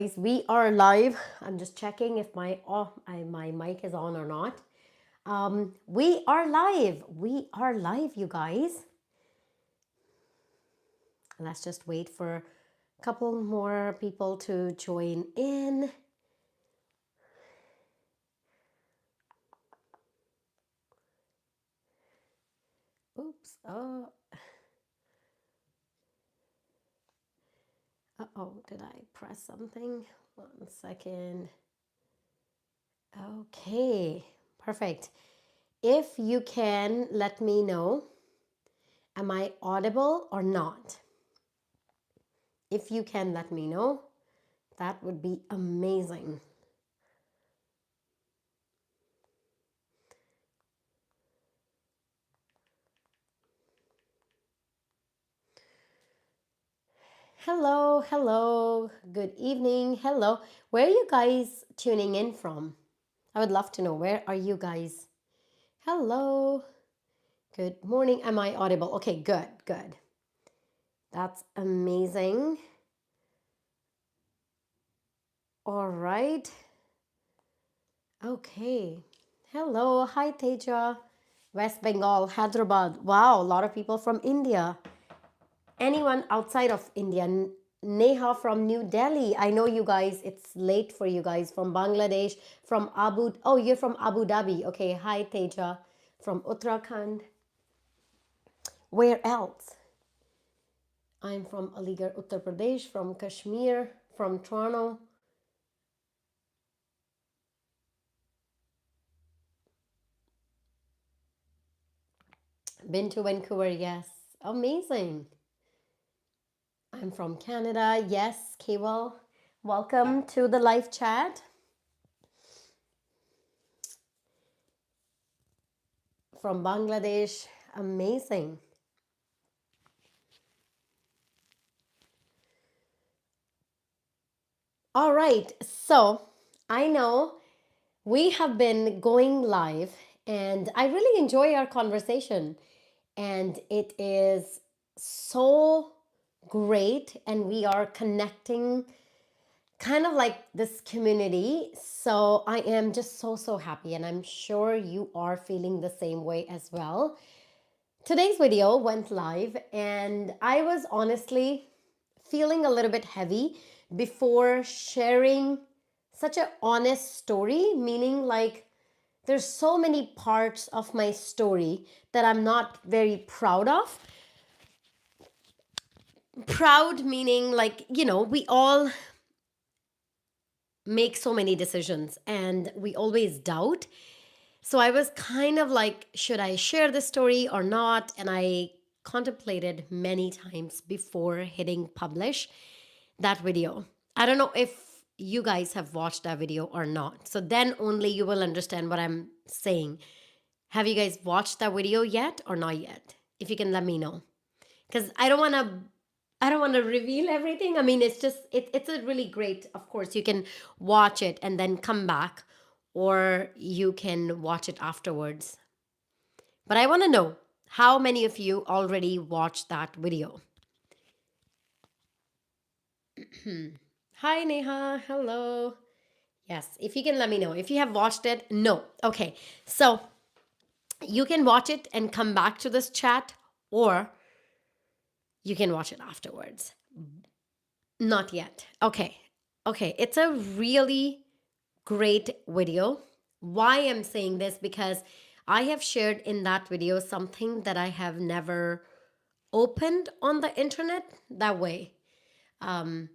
We are live. I'm just checking if my mic is on or not. We are live. We are live, you guys. Let's just wait for a couple more people to join in. Oops. Oh, did I press something? 1 second. Okay, perfect. If you can let me know, am I audible or not? If you can let me know, that would be amazing. Hello, hello, good evening, hello. Where are you guys tuning in from? I would love to know. Where are you guys? Hello, good morning. Am I audible? Okay, good, good. That's amazing. All right. Okay. Hello, hi Teja. West Bengal, Hyderabad. Wow, a lot of people from India. Anyone outside of India? Neha from New Delhi. I know you guys, it's late for you guys. From Bangladesh, from oh, you're from Abu Dhabi. Okay, hi Teja. From Uttarakhand. Where else? I'm from Aligarh, Uttar Pradesh, from Kashmir, from Toronto. Been to Vancouver, yes. Amazing. I'm from Canada, yes, Kewal. Welcome to the live chat. From Bangladesh, amazing. All right, so I know we have been going live and I really enjoy our conversation. And it is so great, and we are connecting kind of like this community. So I am just so happy, and I'm sure you are feeling the same way as well. Today's video went live, and I was honestly feeling a little bit heavy before sharing such an honest story, meaning like there's so many parts of my story that I'm not very proud of. Proud meaning like, we all make so many decisions and we always doubt. So I was kind of like, should I share this story or not? And I contemplated many times before hitting publish that video. I don't know if you guys have watched that video or not. So then only you will understand what I'm saying. Have you guys watched that video yet or not yet? If you can let me know. Because I don't want to reveal everything. I mean, it's a really great, of course, you can watch it and then come back, or you can watch it afterwards. But I want to know how many of you already watched that video. Hi Neha, hello. Yes, if you can let me know. If you have watched it, no. Okay. So you can watch it and come back to this chat, or you can watch it afterwards. Not yet. Okay. Okay. It's a really great video. Why I'm saying this? Because I have shared in that video something that I have never opened on the internet that way. Um,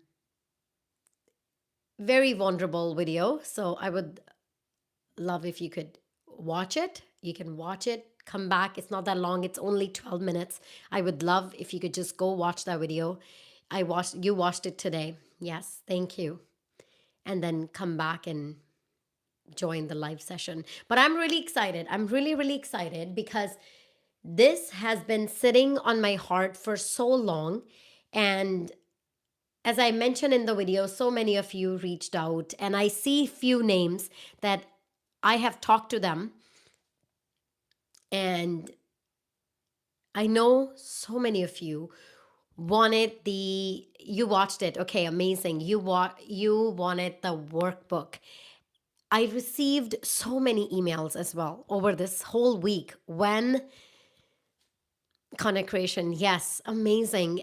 Very vulnerable video. So I would love if you could watch it. You can watch it, come back. It's not that long, it's only 12 minutes. I would love if you could just go watch that video. You watched it today. Yes, thank you. And then come back and join the live session. But I'm really excited. I'm really excited because this has been sitting on my heart for so long. And as I mentioned in the video, so many of you reached out, and I see few names that I have talked to them. And I know so many of you you watched it. Okay, amazing. You wanted the workbook. I received so many emails as well over this whole week when content creation. Yes, amazing.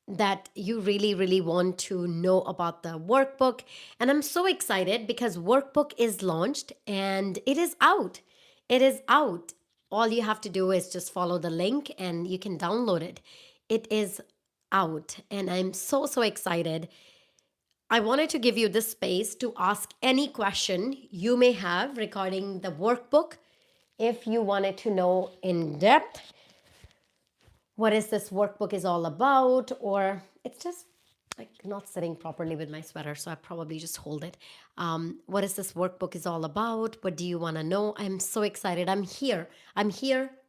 That you really, really want to know about the workbook. And I'm so excited because workbook is launched and it is out. It is out. All you have to do is just follow the link and you can download it. It is out. And I'm so, so excited. I wanted to give you this space to ask any question you may have regarding the workbook. If you wanted to know in depth what is this workbook is all about, or it's just like not sitting properly with my sweater, so I probably just hold it. What is this workbook is all about? What do you want to know? I'm so excited. I'm here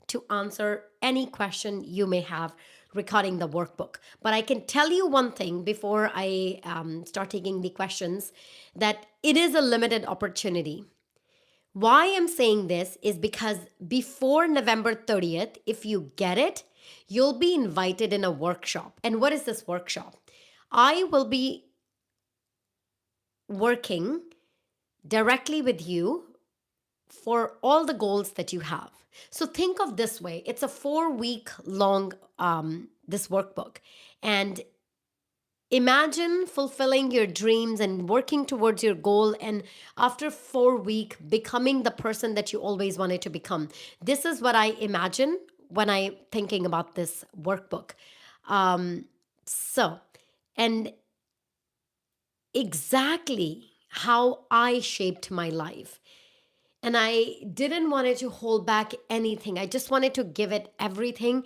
to answer any question you may have regarding the workbook. But I can tell you one thing before I start taking the questions, that it is a limited opportunity. Why I'm saying this is because before November 30th, if you get it, you'll be invited in a workshop. And what is this workshop? I will be working directly with you for all the goals that you have. So think of this way, it's a 4 week long this workbook. And imagine fulfilling your dreams and working towards your goal, and after 4 week becoming the person that you always wanted to become. This is what I imagine when I thinking about this workbook. So and exactly how I shaped my life. And I didn't want it to hold back anything. I just wanted to give it everything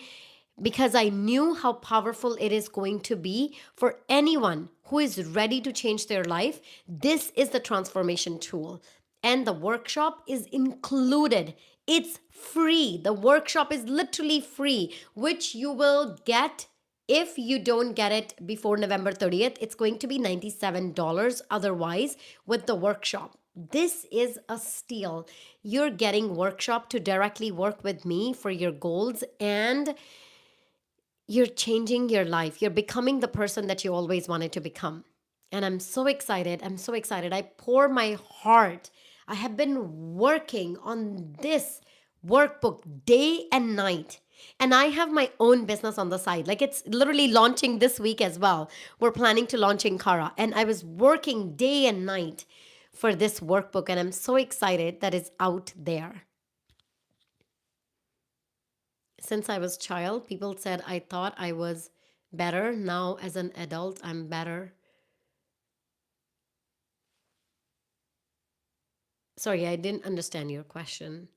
because I knew how powerful it is going to be for anyone who is ready to change their life. This is the transformation tool. And the workshop is included. It's free. The workshop is literally free, which you will get. If you don't get it before November 30th, it's going to be $97 otherwise with the workshop. This is a steal. You're getting workshop to directly work with me for your goals, and you're changing your life. You're becoming the person that you always wanted to become. And I'm so excited. I'm so excited. I pour my heart. I have been working on this workbook day and night. And I have my own business on the side. Like, it's literally launching this week as well. We're planning to launch in Kara. And I was working day and night for this workbook. And I'm so excited that it's out there. Since I was child, people said I thought I was better. Now as an adult, I'm better. Sorry, I didn't understand your question.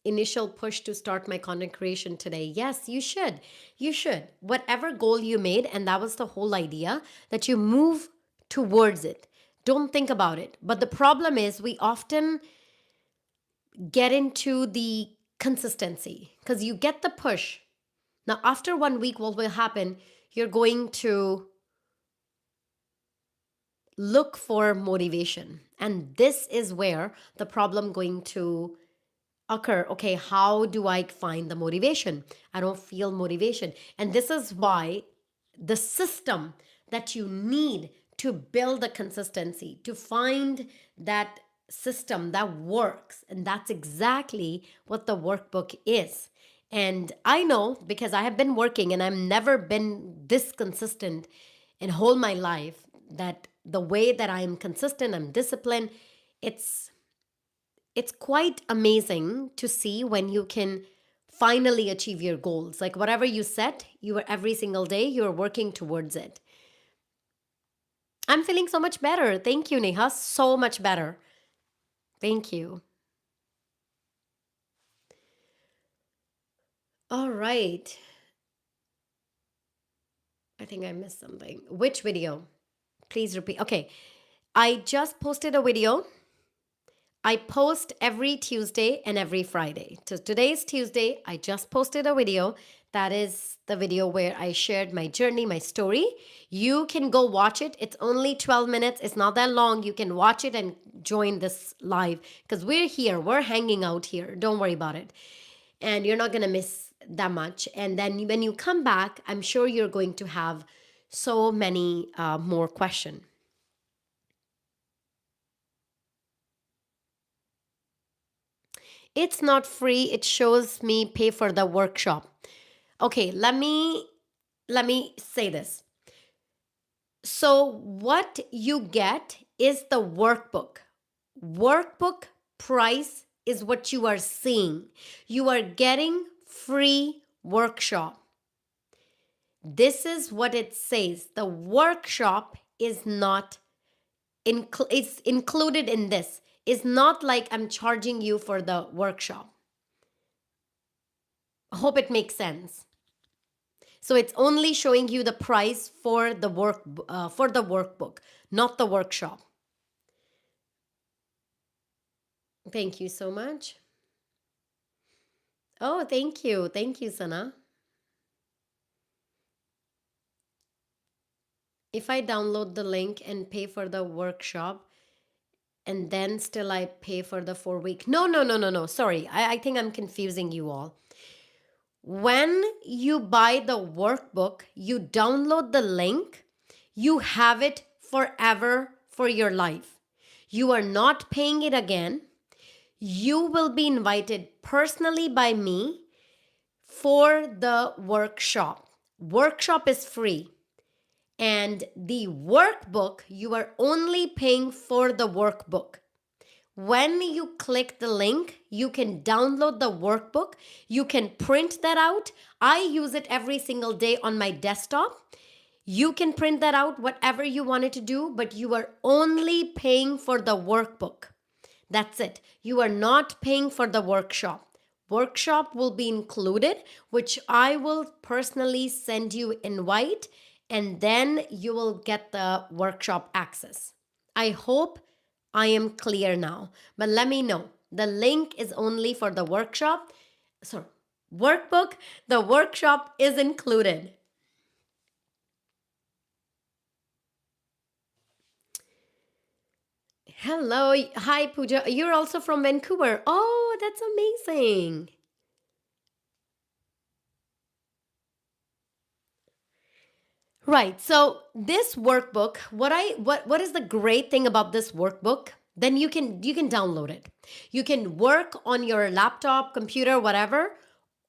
Initial push to start my content creation today. Yes, you should. You should. Whatever goal you made, and that was the whole idea, that you move towards it. Don't think about it. But the problem is, we often get into the consistency because you get the push. Now, after 1 week, what will happen? You're going to look for motivation. And this is where the problem going to occur. Okay, how do I find the motivation? I don't feel motivation. And this is why the system that you need to build the consistency, to find that system that works. And that's exactly what the workbook is. And I know because I have been working and I've never been this consistent in whole my life, that the way that I'm consistent, I'm disciplined, it's it's quite amazing to see when you can finally achieve your goals. Like whatever you set, you are every single day you're working towards it. I'm feeling so much better. Thank you, Neha. So much better. Thank you. All right. I think I missed something. Which video? Please repeat. Okay. I just posted a video. I post every Tuesday and every Friday. So today's Tuesday. I just posted a video. That is the video where I shared my journey, my story. You can go watch it. It's only 12 minutes. It's not that long. You can watch it and join this live because we're here. We're hanging out here. Don't worry about it. And you're not going to miss that much. And then when you come back, I'm sure you're going to have so many more questions. It's not free. It shows me pay for the workshop. Okay, let me say this. So what you get is the workbook. Workbook price is what you are seeing. You are getting free workshop. This is what it says. The workshop is not it's included in this. It's not like I'm charging you for the workshop. I hope it makes sense. So it's only showing you the price for the workbook, not the workshop. Thank you so much. Oh, thank you. Thank you, Sana. If I download the link and pay for the workshop and then still I pay for the 4 week. No, no, no, no, no. Sorry. I think I'm confusing you all. When you buy the workbook, you download the link, you have it forever for your life. You are not paying it again. You will be invited personally by me for the workshop. Workshop is free. And the workbook, you are only paying for the workbook. When you click the link, you can download the workbook. You can print that out. I use it every single day on my desktop. You can print that out, whatever you wanted to do, but you are only paying for the workbook. That's it. You are not paying for the workshop. Workshop will be included, which I will personally send you invite, and then you will get the workshop access. I hope I am clear now, but let me know. The link is only for the workshop. Sorry, workbook. The workshop is included. Hello. Hi, Pooja. You're also from Vancouver. Oh, that's amazing. Right. So this workbook, what is the great thing about this workbook? Then you can download it. You can work on your laptop, computer, whatever,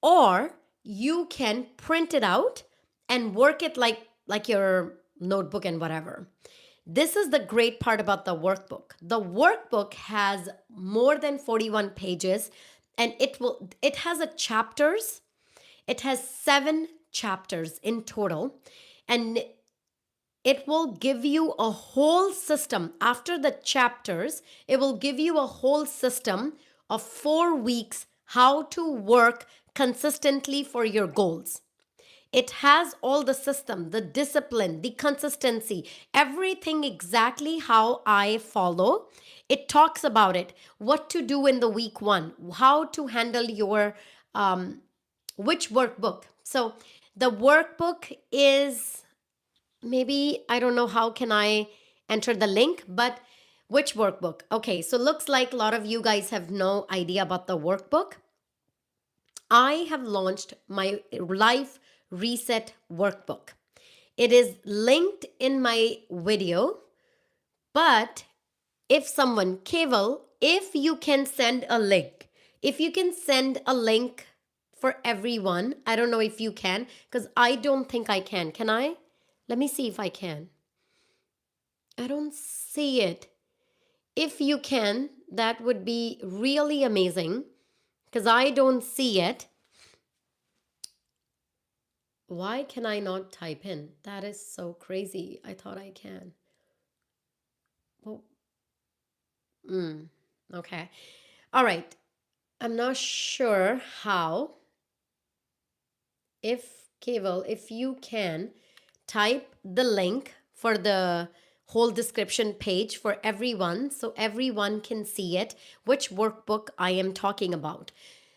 or you can print it out and work it like your notebook and whatever. This is the great part about the workbook. The workbook has more than 41 pages, and it has a chapters. It has 7 chapters in total, and it will give you a whole system. After the chapters, it will give you a whole system of 4 weeks how to work consistently for your goals. It has all the system, the discipline, the consistency, everything exactly how I follow. It talks about it, what to do in the week one, how to handle your which workbook. So the workbook is, maybe I don't know how can I enter the link, but which workbook? Okay, so looks like a lot of you guys have no idea about the workbook. I have launched my life reset workbook. It is linked in my video, but if someone, Keval, if you can send a link, if you can send a link for everyone, I don't know if you can, because I don't think I can. Can I? Let me see if I can. I don't see it. If you can, that would be really amazing, because I don't see it. Why can I not type in? That is so crazy. I thought I can. Well, okay. All right. I'm not sure how. If Keval, if you can type the link for the whole description page for everyone so everyone can see it, which workbook I am talking about.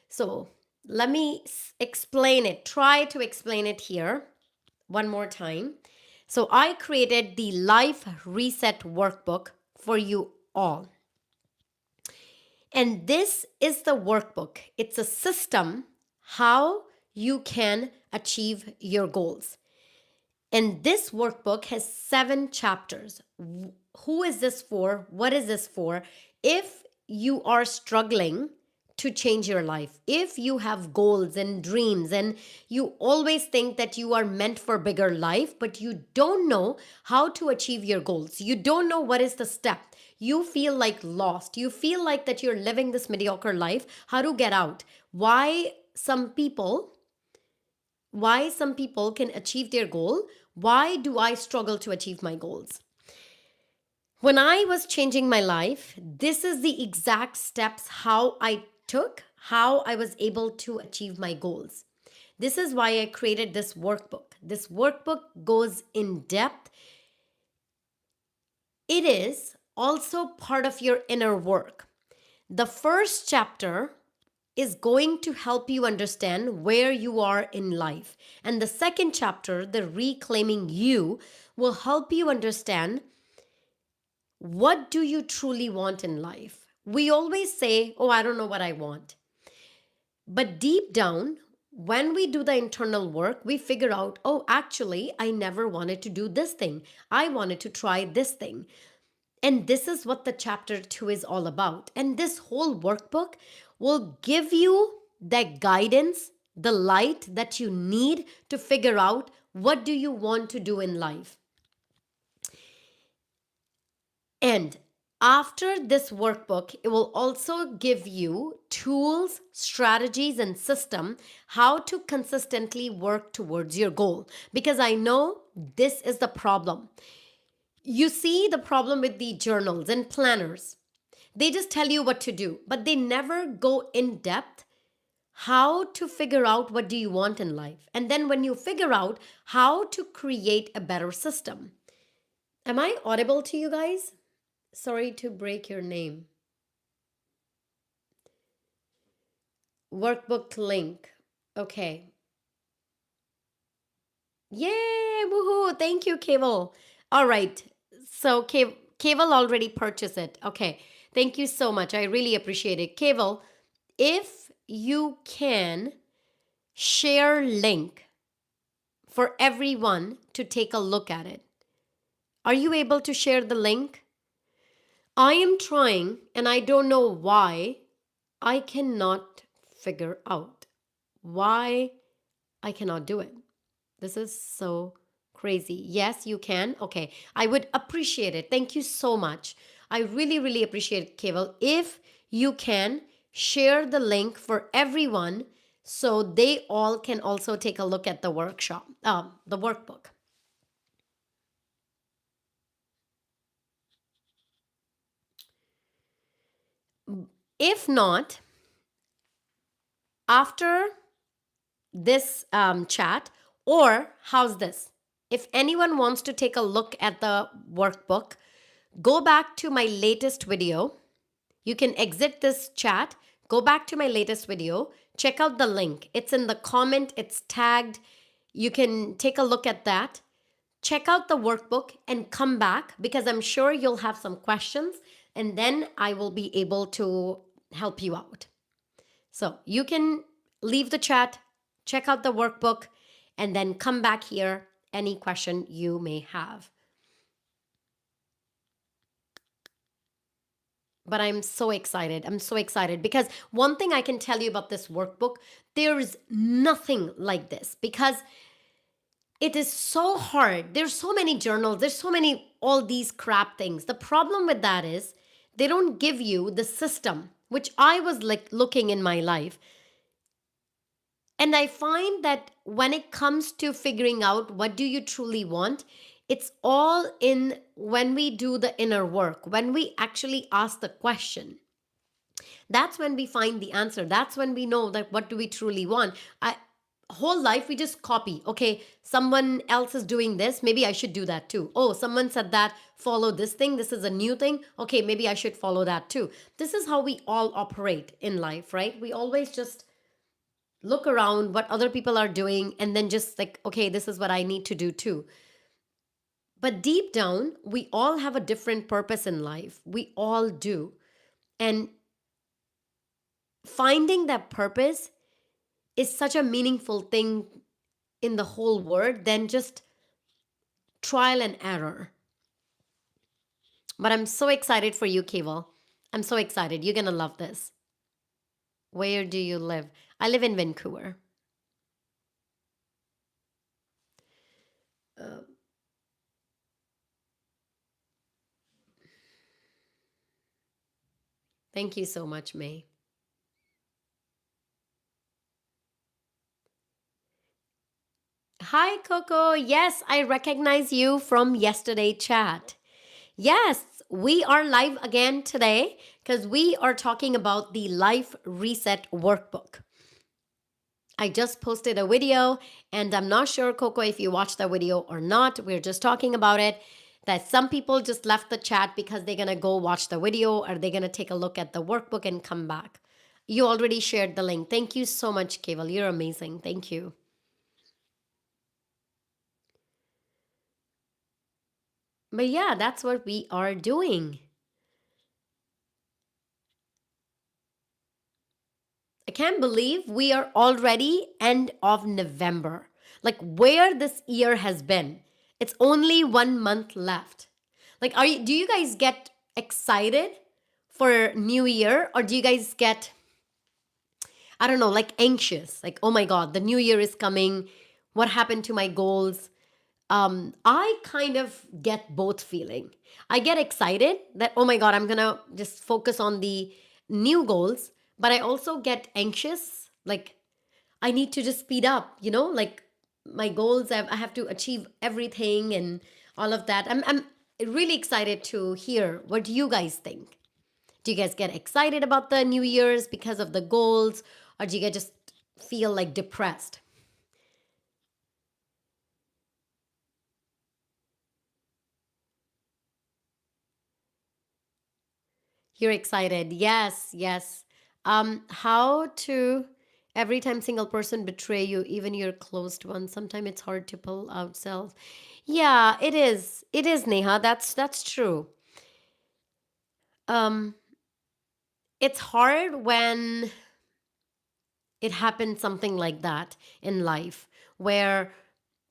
So let me explain it, try to explain it here one more time. So I created the Life Reset workbook for you all. And this is the workbook. It's a system how you can achieve your goals. And this workbook has 7 chapters. Who is this for? What is this for? If you are struggling to change your life, if you have goals and dreams, and you always think that you are meant for bigger life, but you don't know how to achieve your goals, you don't know what is the step, you feel like lost, you feel like that you're living this mediocre life, how to get out, some people why some people can achieve their goal, why do I struggle to achieve my goals? When I was changing my life, this is the exact steps how I took, how I was able to achieve my goals. This is why I created this workbook. This workbook goes in depth. It is also part of your inner work. The first chapter is going to help you understand where you are in life. And the second chapter, the reclaiming you, will help you understand what do you truly want in life. We always say, "Oh, I don't know what I want." But deep down, when we do the internal work, we figure out, "Oh, actually, I never wanted to do this thing. I wanted to try this thing." And this is what the chapter 2 is all about. And this whole workbook will give you that guidance, the light that you need to figure out what do you want to do in life. And after this workbook, it will also give you tools, strategies, and system how to consistently work towards your goal. Because I know this is the problem. You see the problem with the journals and planners. They just tell you what to do, but they never go in depth how to figure out what do you want in life. And then when you figure out how to create a better system. Am I audible to you guys? Sorry to break your name. Workbook link. Okay. Yay! Woohoo! Thank you, Cable. All right. So Cable already purchased it. Okay. Thank you so much. I really appreciate it. Cable, if you can share link for everyone to take a look at it. Are you able to share the link? I am trying and I don't know why I cannot figure out why I cannot do it. This is so crazy. Yes, you can. Okay. I would appreciate it. Thank you so much. I really, really appreciate it, Keval. If you can share the link for everyone so they all can also take a look at the workshop, the workbook. If not, after this chat, or how's this? If anyone wants to take a look at the workbook, go back to my latest video. You can exit this chat, go back to my latest video, check out the link. It's in the comment, it's tagged. You can take a look at that. Check out the workbook and come back because I'm sure you'll have some questions and then I will be able to help you out. So you can leave the chat, check out the workbook, and then come back here any question you may have. But I'm so excited. I'm so excited because one thing I can tell you about this workbook, there's nothing like this because it is so hard. There's so many journals, there's so many, all these crap things. The problem with that is they don't give you the system, which I was like looking in my life. And I find that when it comes to figuring out what do you truly want, it's all in when we do the inner work, when we actually ask the question. That's when we find the answer. That's when we know that what do we truly want. Whole life we just copy. Okay, someone else is doing this, maybe I should do that too. Oh, someone said that, follow this thing, this is a new thing. Okay, maybe I should follow that too. This is how we all operate in life, right? We always just look around what other people are doing and then just like, okay, this is what I need to do too. But deep down, we all have a different purpose in life. We all do. And finding that purpose is such a meaningful thing in the whole world than just trial and error. But I'm so excited for you, Keval. I'm so excited. You're going to love this. Where do you live? I live in Vancouver. Uh, Thank you so much, May. Hi, Coco. Yes, I recognize you from yesterday chat. Yes, we are live again today because we are talking about the Life Reset Workbook. I just posted a video, and I'm not sure, Coco, if you watched the video or not. We're just talking about it. That some people just left the chat because they're going to go watch the video or they're going to take a look at the workbook and come back. You already shared the link. Thank you so much, Keval. You're amazing. Thank you. But yeah, that's what we are doing. I can't believe we are already end of November. Like where this year has been. It's only 1 month left. Like do you guys get excited for New Year, or do you guys get, I don't know, like anxious? Like, oh my god, the new year is coming. What happened to my goals? I kind of get both feeling. I get excited that, oh my God, I'm gonna just focus on the new goals, but I also get anxious. Like, I need to just speed up, like my goals, I have to achieve everything and all of that. I'm really excited to hear what you guys think. Do you guys get excited about the New Year's because of the goals, or do you guys just feel like depressed? You're excited. Yes, yes. How to every time single person betray you, even your closed ones, sometimes it's hard to pull out self. Yeah, it is. It is, Neha. That's true. Um, it's hard when it happens something like that in life where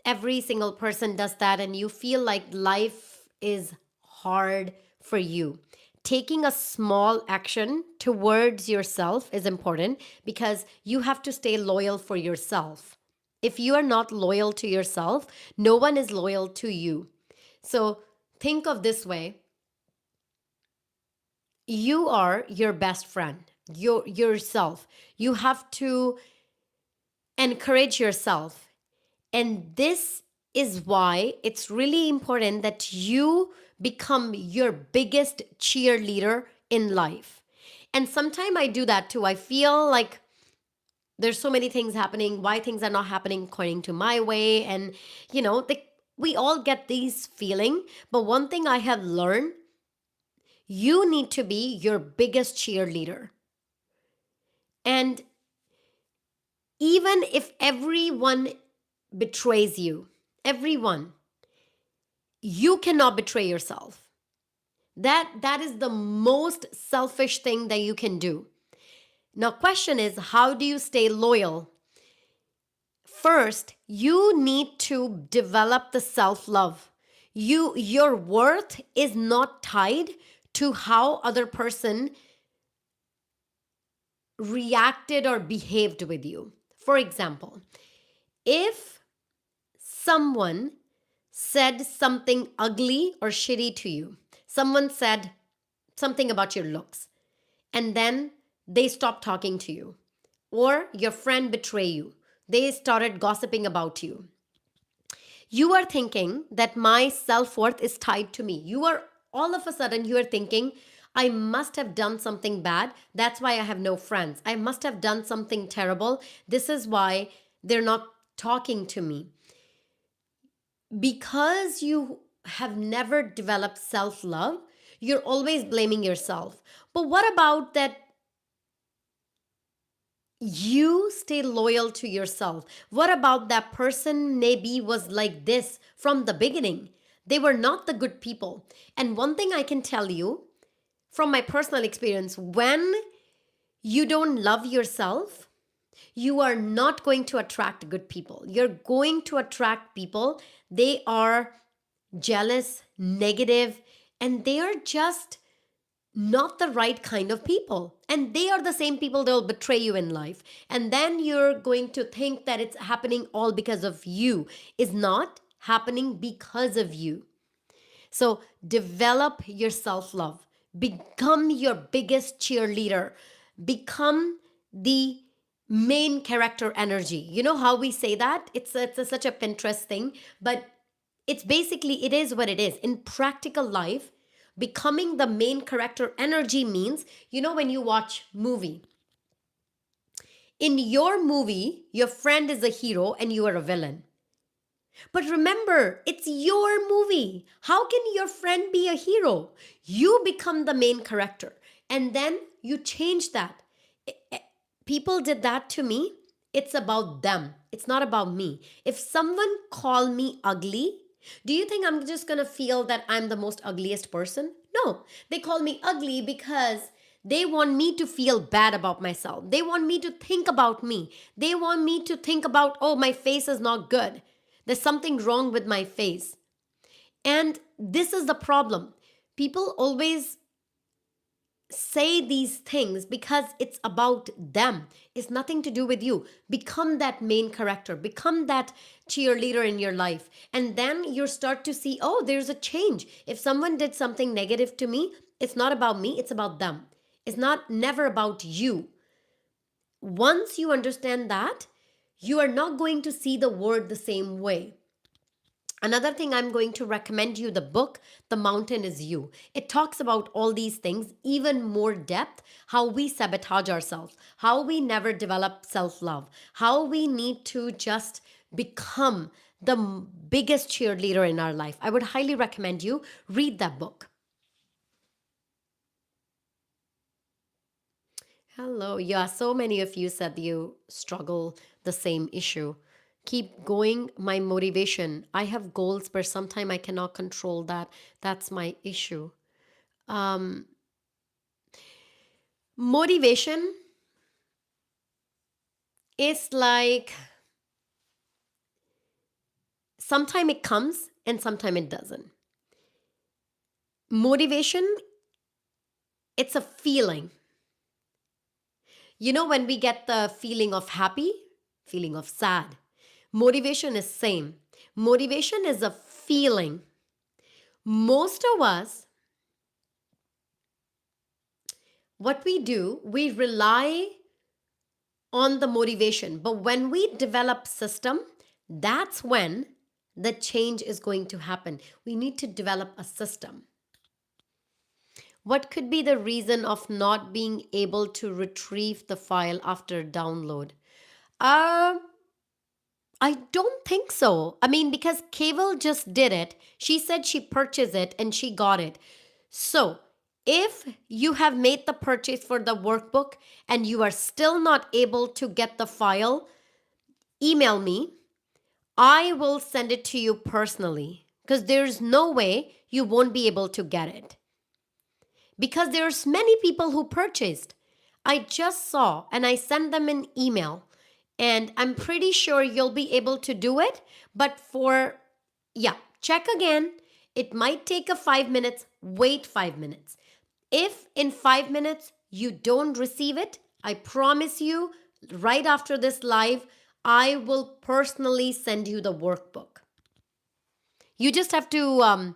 every single person does that and you feel like life is hard for you. Taking a small action towards yourself is important because you have to stay loyal for yourself. If you are not loyal to yourself, no one is loyal to you. So think of this way: you are your best friend, yourself. You have to encourage yourself. And this is why it's really important that you become your biggest cheerleader in life. And sometimes I do that too. I feel like there's so many things happening, why things are not happening according to my way. And, we all get these feeling. But one thing I have learned, you need to be your biggest cheerleader. And even if everyone betrays you, everyone, you cannot betray yourself. That is the most selfish thing that you can do. Now question is, how do you stay loyal? First, you need to develop the self-love. Your worth is not tied to how other person reacted or behaved with you. For example, if someone said something ugly or shitty to you, someone said something about your looks, and then they stopped talking to you, or your friend betray you, they started gossiping about you, you are thinking that my self-worth is tied to me. You are all of a sudden you are thinking, I must have done something bad, that's why I have no friends. I must have done something terrible, this is why they're not talking to me. Because you have never developed self-love, you're always blaming yourself. But what about that you stay loyal to yourself? What about that person maybe was like this from the beginning? They were not the good people. And one thing I can tell you from my personal experience, when you don't love yourself, You are not going to attract good people. You're going to attract people. They are jealous, negative, and they are just not the right kind of people. And they are the same people that will betray you in life. And then you're going to think that it's happening all because of you. It's not happening because of you. So develop your self love. Become your biggest cheerleader. Become the main character energy. You know how we say that? Such a Pinterest thing, but it's basically, it is what it is. In practical life, becoming the main character energy means, when you watch movie, in your movie, your friend is a hero and you are a villain. But remember, it's your movie. How can your friend be a hero? You become the main character and then you change that. People did that to me. It's about them. It's not about me. If someone call me ugly, do you think I'm just going to feel that I'm the most ugliest person? No. They call me ugly because they want me to feel bad about myself. They want me to think about me. They want me to think about, oh, my face is not good. There's something wrong with my face. And this is the problem. People always say these things because it's about them. It's nothing to do with you. Become that main character, become that cheerleader in your life. And then you start to see, oh, there's a change. If someone did something negative to me, it's not about me, it's about them. It's not never about you. Once you understand that, you are not going to see the world the same way. Another thing, I'm going to recommend you the book, The Mountain Is You. It talks about all these things, even more depth, how we sabotage ourselves, how we never develop self love, how we need to just become the biggest cheerleader in our life. I would highly recommend you read that book. Hello. Yeah, so many of you said you struggle the same issue. Keep going, my motivation. I have goals, but sometimes I cannot control that. That's my issue. Um, Motivation is like sometimes it comes and sometimes it doesn't. Motivation, it's a feeling. When we get the feeling of happy, feeling of sad, motivation is same. Motivation is a feeling. Most of us, what we do, we rely on the motivation. But when we develop system, that's when the change is going to happen. We need to develop a system. What could be the reason of not being able to retrieve the file after download? Uh, I don't think so. I mean, because Kaval just did it. She said she purchased it and she got it. So, if you have made the purchase for the workbook and you are still not able to get the file, email me. I will send it to you personally because there's no way you won't be able to get it. Because there's many people who purchased. I just saw and I sent them an email and I'm pretty sure you'll be able to do it. But yeah, check again. It might take a 5 minutes. Wait 5 minutes. If in 5 minutes you don't receive it, I promise you, right after this live, I will personally send you the workbook. You just have to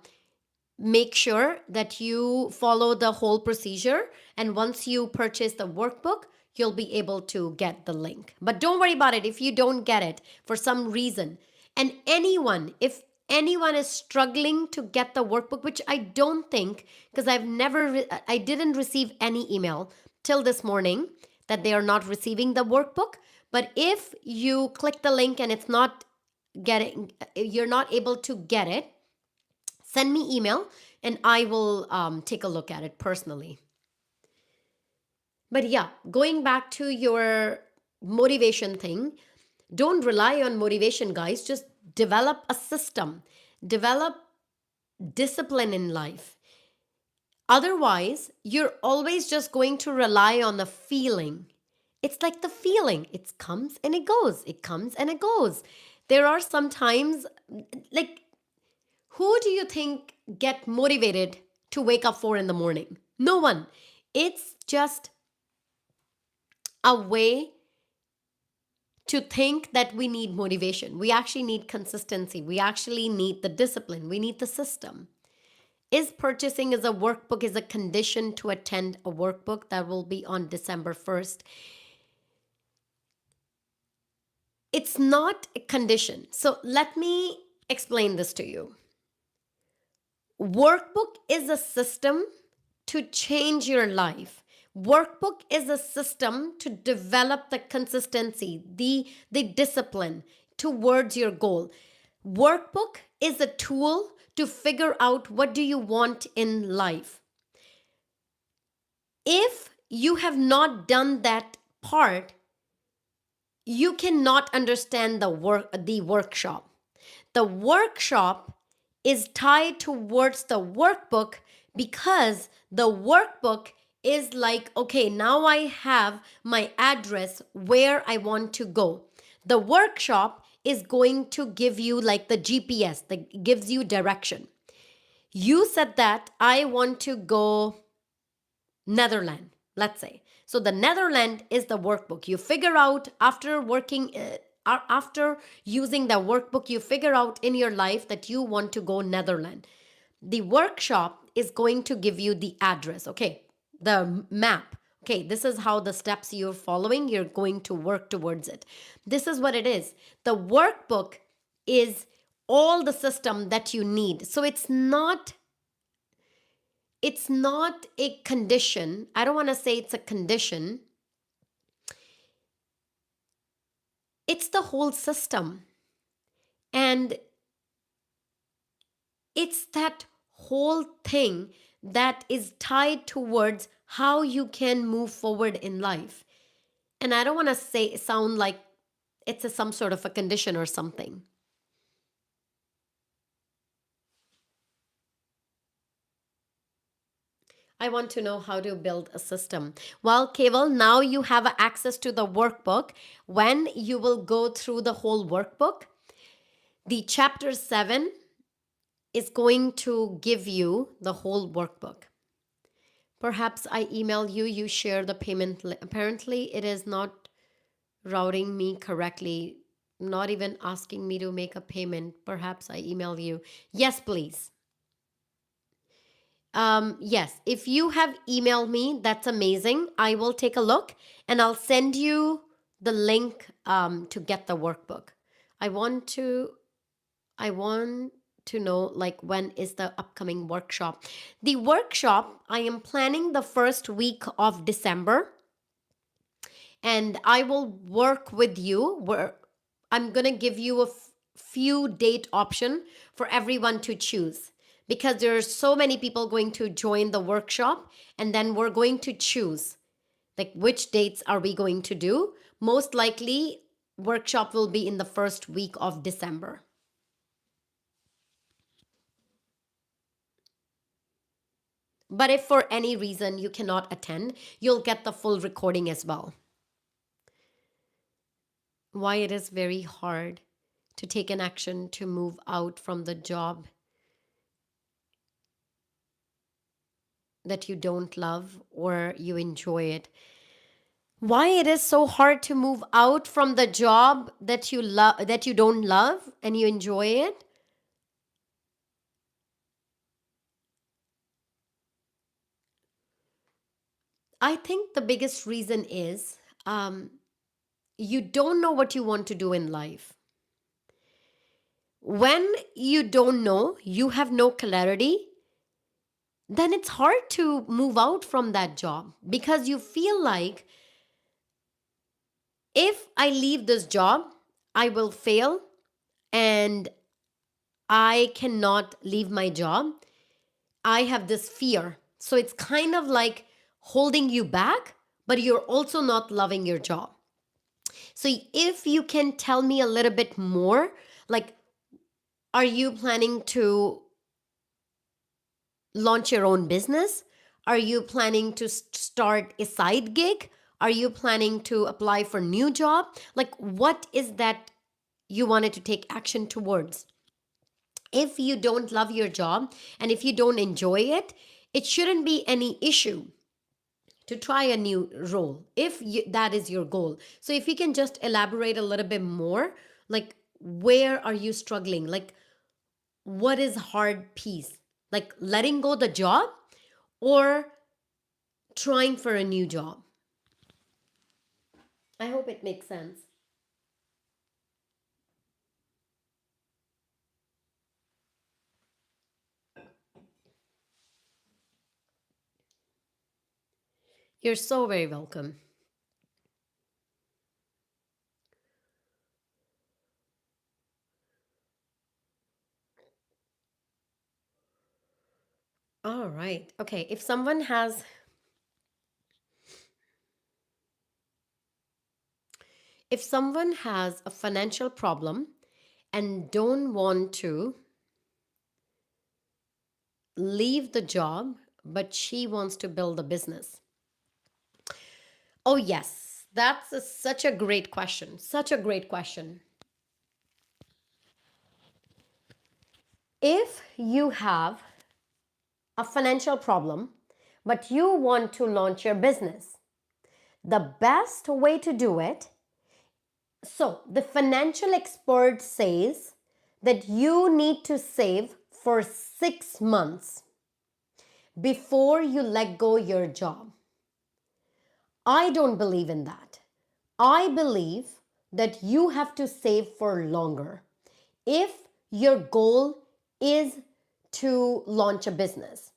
make sure that you follow the whole procedure. And once you purchase the workbook, you'll be able to get the link. But don't worry about it if you don't get it for some reason. And if anyone is struggling to get the workbook, which I don't think, because I didn't receive any email till this morning that they are not receiving the workbook. But if you click the link and you're not able to get it, send me email and I will take a look at it personally. But yeah, going back to your motivation thing, don't rely on motivation, guys. Just develop a system, develop discipline in life. Otherwise, you're always just going to rely on the feeling It's like the feeling. It comes and it goes. It comes and it goes. There are some times, like, who do you think get motivated to wake up 4 in the morning? No one. It's just a way to think that we need motivation. We actually need consistency. We actually need the discipline. We need the system. Is purchasing as a workbook is a condition to attend a workbook that will be on December 1st? It's not a condition. So let me explain this to you. Workbook is a system to change your life. Workbook is a system to develop the consistency, the discipline towards your goal. Workbook is a tool to figure out what do you want in life. If you have not done that part, you cannot understand the workshop. The workshop is tied towards the workbook because the workbook is like, okay, now I have my address where I want to go. The workshop is going to give you like the GPS that gives you direction. You said that I want to go Netherlands, let's say. So the Netherlands is the workbook. You figure out after using the workbook, you figure out in your life that you want to go Netherlands. The workshop is going to give you the address, okay? The map. Okay, this is how the steps you're following, you're going to work towards it. This is what it is. The workbook is all the system that you need. So it's not a condition. I don't want to say it's a condition. It's the whole system. And it's that whole thing that is tied towards how you can move forward in life. And I don't want to sound like some sort of a condition or something. I want to know how to build a system. Well, Keval, now you have access to the workbook. When you will go through the whole workbook, the chapter 7 is going to give you the whole workbook. Perhaps I email you, you share the payment. Apparently, it is not routing me correctly, not even asking me to make a payment. Perhaps I email you. Yes, please. Yes, if you have emailed me, that's amazing. I will take a look and I'll send you the link to get the workbook. I want to I want to know like when is the upcoming workshop. The workshop, I am planning the first week of December, and I will work with you where I'm going to give you a few date option for everyone to choose, because there are so many people going to join the workshop, and then we're going to choose like which dates are we going to do. Most likely workshop will be in the first week of December. But if for any reason you cannot attend, you'll get the full recording as well. Why it is very hard to take an action to move out from the job that you don't love or you enjoy it. Why it is so hard to move out from the job that you love, that you don't love and you enjoy it? I think the biggest reason is you don't know what you want to do in life. When you don't know, you have no clarity, then it's hard to move out from that job because you feel like if I leave this job, I will fail and I cannot leave my job. I have this fear. So it's kind of like holding you back, but you're also not loving your job. So if you can tell me a little bit more, like, are you planning to launch your own business? Are you planning to start a side gig? Are you planning to apply for new job? Like, what is that you wanted to take action towards? If you don't love your job and if you don't enjoy it, it shouldn't be any issue to try a new role if that is your goal. So if you can just elaborate a little bit more, like where are you struggling? Like what is hard piece? Like letting go the job or trying for a new job? I hope it makes sense. You're so very welcome. All right. Okay. If someone has a financial problem and don't want to leave the job, but she wants to build a business. Oh, yes. Such a great question. Such a great question. If you have a financial problem, but you want to launch your business, the best way to do it, so the financial expert says that you need to save for 6 months before you let go your job. I don't believe in that. I believe that you have to save for longer. If your goal is to launch a business,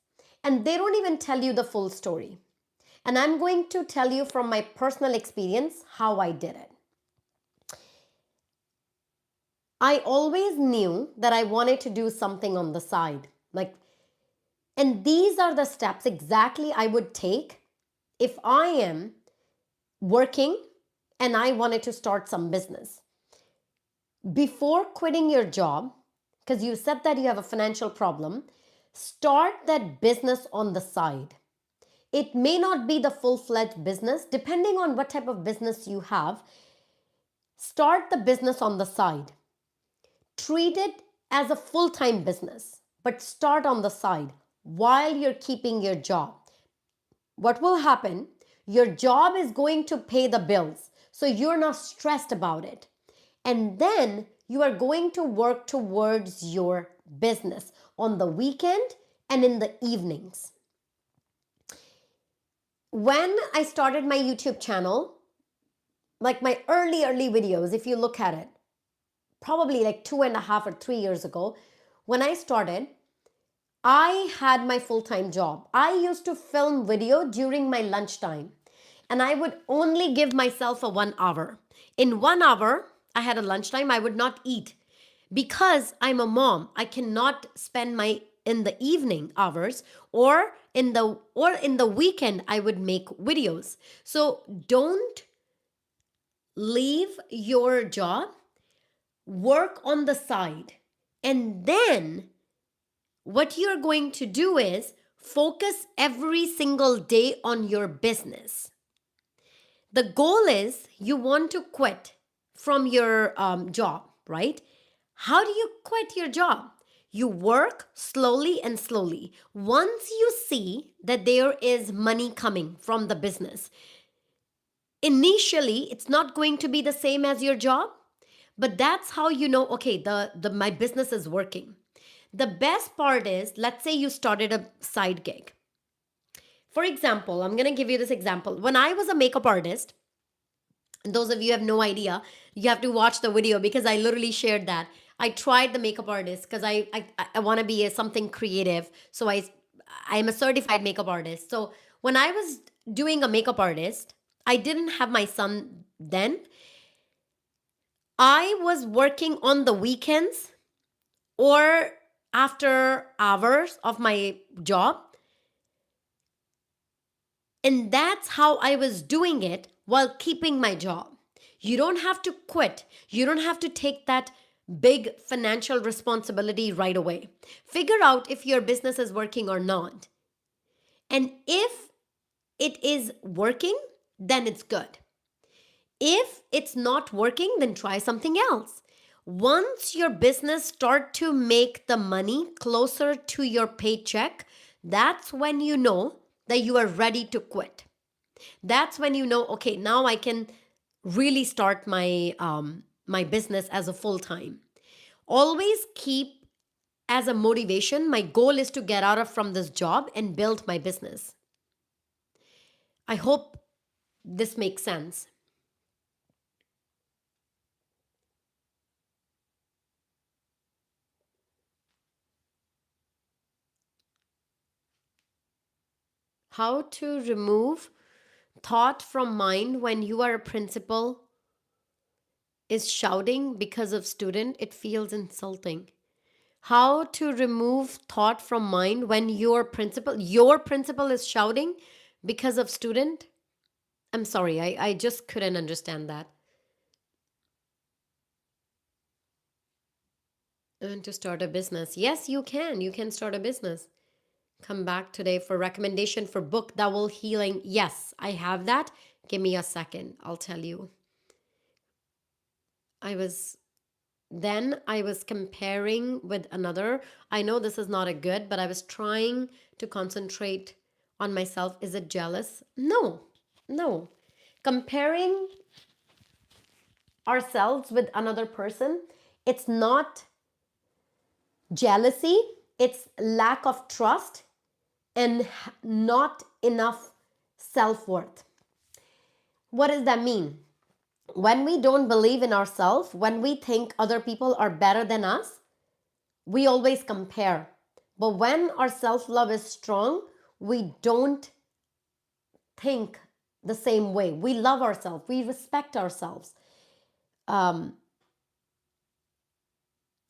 and they don't even tell you the full story. And I'm going to tell you from my personal experience how I did it. I always knew that I wanted to do something on the side. And these are the steps exactly I would take if I am working and I wanted to start some business. Before quitting your job, because you said that you have a financial problem, start that business on the side. It may not be the full-fledged business, depending on what type of business you have. Start the business on the side. Treat it as a full-time business, but start on the side while you're keeping your job. What will happen? Your job is going to pay the bills, so you're not stressed about it. And then you are going to work towards your business on the weekend and in the evenings. When I started my YouTube channel, like my early videos, if you look at it, probably like 2.5 or 3 years ago, when I started, I had my full-time job. I used to film video during my lunchtime, and I would only give myself a 1 hour. In 1 hour, I had a lunchtime. I would not eat because I'm a mom. I cannot spend my in the evening hours or in the weekend I would make videos. So don't leave your job, work on the side, and then what you're going to do is focus every single day on your business. The goal is you want to quit from your job, right? How do you quit your job? You work slowly and slowly. Once you see that there is money coming from the business, initially it's not going to be the same as your job, but that's how you know, okay, the my business is working. The best part is, let's say you started a side gig. For example, I'm going to give you this example. When I was a makeup artist, and those of you have no idea, you have to watch the video because I literally shared that. I tried the makeup artist because I want to be something creative. So I am a certified makeup artist. So when I was doing a makeup artist, I didn't have my son then. I was working on the weekends or after hours of my job. And that's how I was doing it while keeping my job. You don't have to quit. You don't have to take that big financial responsibility right away. Figure out if your business is working or not. And if it is working, then it's good. If it's not working, then try something else. Once your business start to make the money closer to your paycheck, that's when you know that you are ready to quit. That's when you know, okay, now I can really start my business as a full time. Always keep as a motivation, my goal is to get out of from this job and build my business. I hope this makes sense. How to remove thought from mind when you are a principal is shouting because of student, it feels insulting. How to remove thought from mind when your principal is shouting because of student? I'm sorry, I just couldn't understand that. And to start a business. Yes, you can. You can start a business. Come back today for recommendation for book that will healing. Yes, I have that. Give me a second. I'll tell you. I was I was comparing with another. I know this is not a good, but I was trying to concentrate on myself. Is it jealous? No. No. Comparing ourselves with another person, it's not jealousy, it's lack of trust and not enough self worth. What does that mean? When we don't believe in ourselves, when we think other people are better than us, we always compare. But when our self love is strong, we don't think the same way. We love ourselves, we respect ourselves. Um,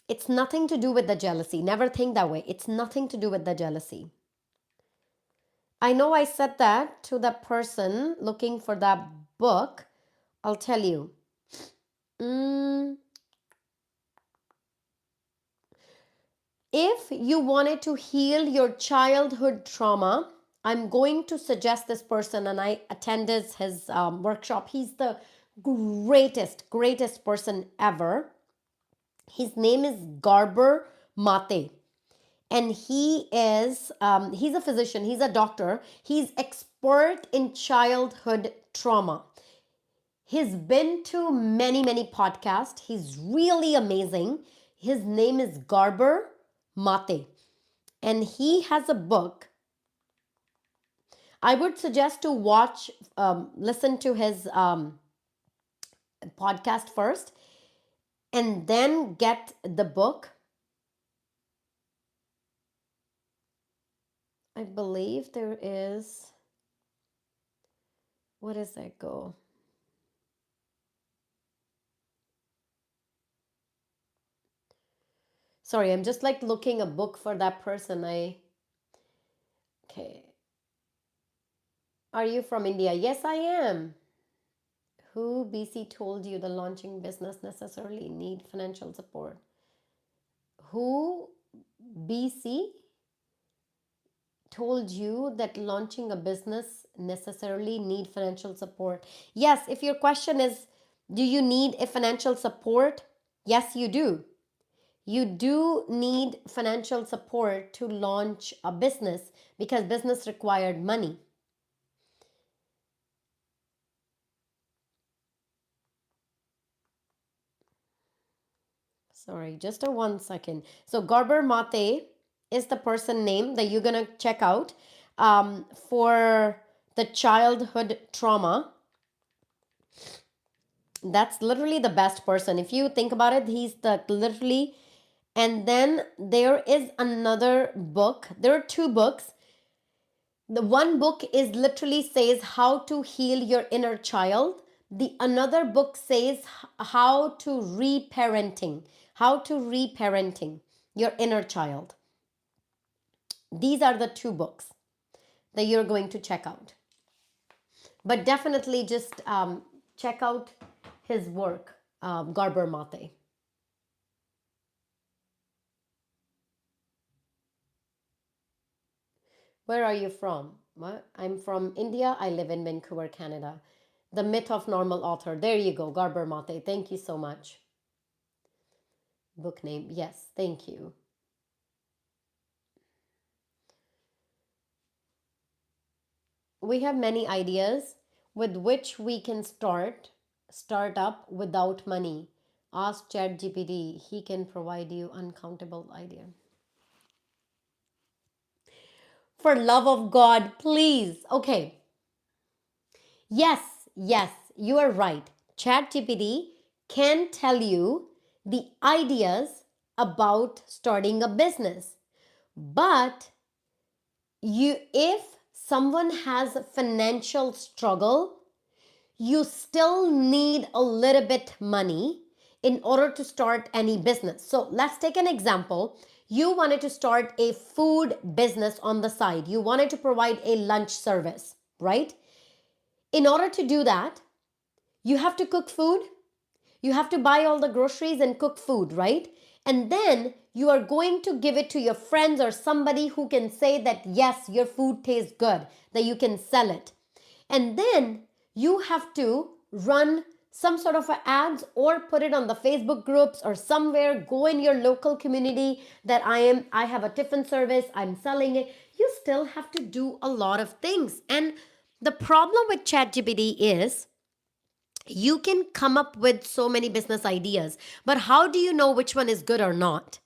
it's nothing to do with the jealousy. Never think that way. It's nothing to do with the jealousy. I know I said that to the person looking for that book. I'll tell you. Mm, if you wanted to heal your childhood trauma, I'm going to suggest this person, and I attended his workshop. He's the greatest person ever. His name is Garber Mate, and he's a physician. He's a doctor. He's expert in childhood trauma. He's been to many podcasts. He's really amazing. His name is Garber Mate, and he has a book. I would suggest to listen to his podcast first, and then get the book. I believe there is. What does that go? Sorry, I'm just like looking a book for that person. Okay. Are you from India? Yes, I am. Who BC told you the launching business necessarily need financial support? Who BC told you that launching a business necessarily need financial support? Yes, if your question is, do you need a financial support? Yes, you do. You do need financial support to launch a business because business required money. Sorry, just a 1 second. So Garber Mate is the person name that you're gonna check out for the childhood trauma. That's literally the best person. If you think about it, he's the literally. And then there is another book. There are two books. The one book is literally says how to heal your inner child. The another book says how to reparenting your inner child. These are the two books that you're going to check out. But definitely just check out his work, Garber Mate. Where are you from? What? I'm from India. I live in Vancouver, Canada. The Myth of Normal Author. There you go, Garber Mate. Thank you so much. Book name. Yes, thank you. We have many ideas with which we can start up without money. Ask ChatGPT. He can provide you uncountable idea. For love of God, please. Okay. Yes, yes, you are right. ChatGPT can tell you the ideas about starting a business. But if someone has a financial struggle, you still need a little bit money in order to start any business. So let's take an example. You wanted to start a food business on the side. You wanted to provide a lunch service, right? In order to do that, you have to cook food. You have to buy all the groceries and cook food, right? And then you are going to give it to your friends or somebody who can say that, yes, your food tastes good, that you can sell it. And then you have to run some sort of ads or put it on the Facebook groups or somewhere. Go in your local community that I have a tiffin service, I'm selling it. You still have to do a lot of things. And the problem with ChatGPT is you can come up with so many business ideas, but how do you know which one is good or not?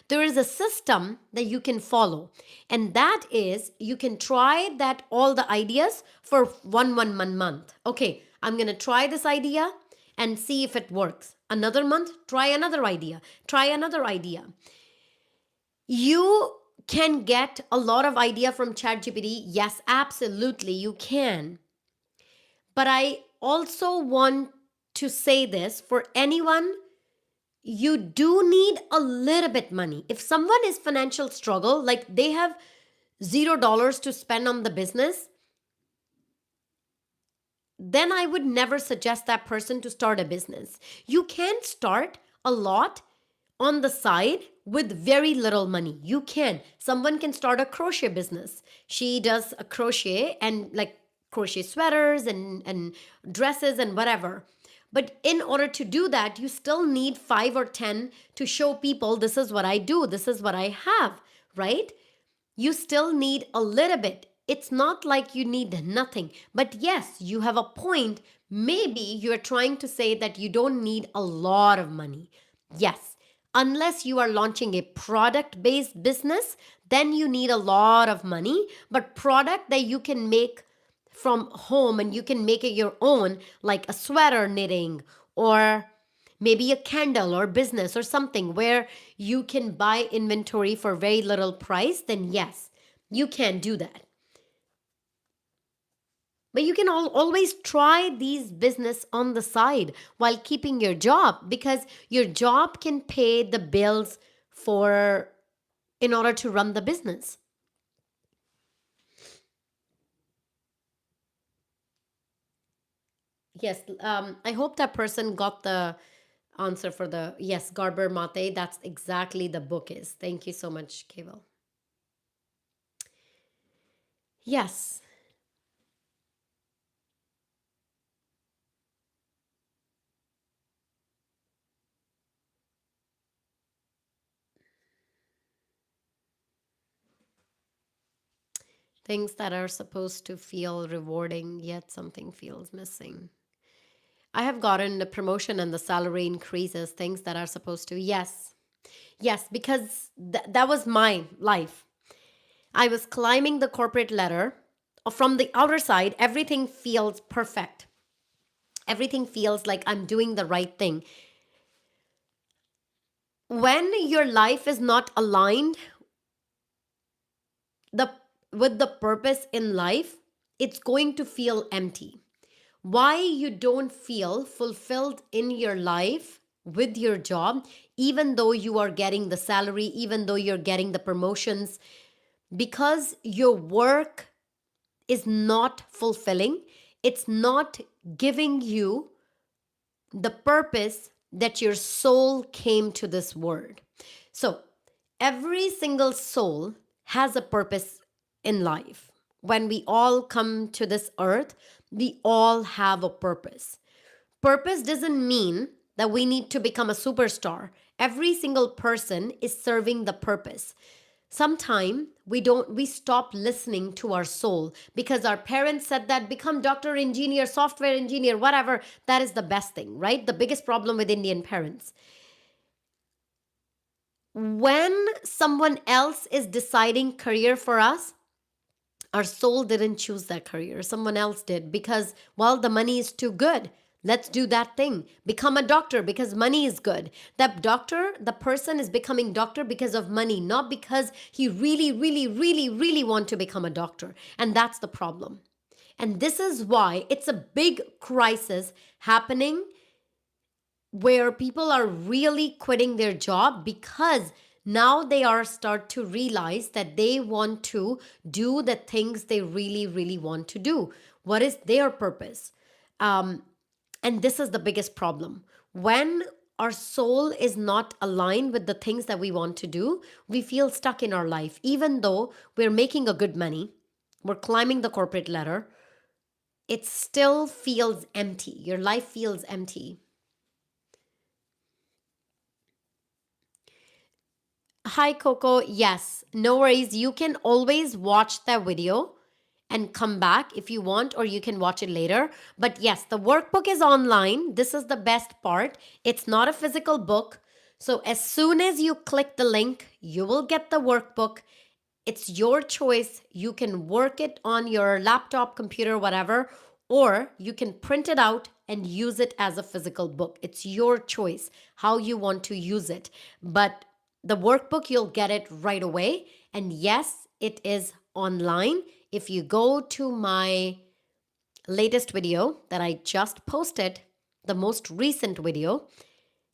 There is a system that you can follow, and that is you can try that all the ideas for one month. Okay, I'm going to try this idea and see if it works. Another month, try another idea, try another idea. You can get a lot of idea from ChatGPT. Yes, absolutely, you can. But I also want to say this for anyone, you do need a little bit money. If someone is financial struggle, like they have $0 to spend on the business, then I would never suggest that person to start a business. You can start a lot on the side with very little money. You can. Someone can start a crochet business. She does a crochet and like crochet sweaters and dresses and whatever. But in order to do that, you still need 5 or 10 to show people this is what I do, this is what I have, right? You still need a little bit. It's not like you need nothing. But yes, you have a point. Maybe you're trying to say that you don't need a lot of money. Yes, unless you are launching a product based business, then you need a lot of money. But product that you can make from home and you can make it your own, like a sweater knitting or maybe a candle or business or something where you can buy inventory for very little price, then yes, you can do that. But you can always try these business on the side while keeping your job, because your job can pay the bills for in order to run the business. Yes, I hope that person got the answer for the yes, Garber Mate. That's exactly the book is. Thank you so much, Keval. Yes, things that are supposed to feel rewarding, yet something feels missing. I have gotten the promotion and the salary increases, things that are supposed to. Yes, yes, because that was my life. I was climbing the corporate ladder. From the outer side, everything feels perfect. Everything feels like I'm doing the right thing. When your life is not aligned the with the purpose in life, it's going to feel empty. Why you don't feel fulfilled in your life with your job, even though you are getting the salary, even though you're getting the promotions, because your work is not fulfilling, it's not giving you the purpose that your soul came to this world. So, every single soul has a purpose in life. when we all come to this earth, we all have a purpose. Purpose doesn't mean that we need to become a superstar. Every single person is serving the purpose. Sometime we stop listening to our soul because our parents said that become doctor, engineer, software engineer, whatever, that is the best thing, right? The biggest problem with Indian parents. When someone else is deciding career for us, our soul didn't choose that career. Someone else did because, well, the money is too good. Let's do that thing. Become a doctor because money is good. That doctor, the person is becoming doctor because of money, not because he really, really, really, really want to become a doctor. And that's the problem. And this is why it's a big crisis happening where people are really quitting their job because now they are start to realize that they want to do the things they really really want to do. What is their purpose? And this is the biggest problem. When our soul is not aligned with the things that we want to do, we feel stuck in our life. Even though we're making a good money, we're climbing the corporate ladder, it still feels empty. Your life feels empty. Hi, Coco. Yes, no worries. You can always watch that video and come back if you want, or you can watch it later. But yes, the workbook is online. This is the best part. It's not a physical book. So as soon as you click the link, you will get the workbook. It's your choice. You can work it on your laptop, computer, whatever, or you can print it out and use it as a physical book. It's your choice how you want to use it. But the workbook, you'll get it right away. And yes, it is online. If you go to my latest video that I just posted, the most recent video,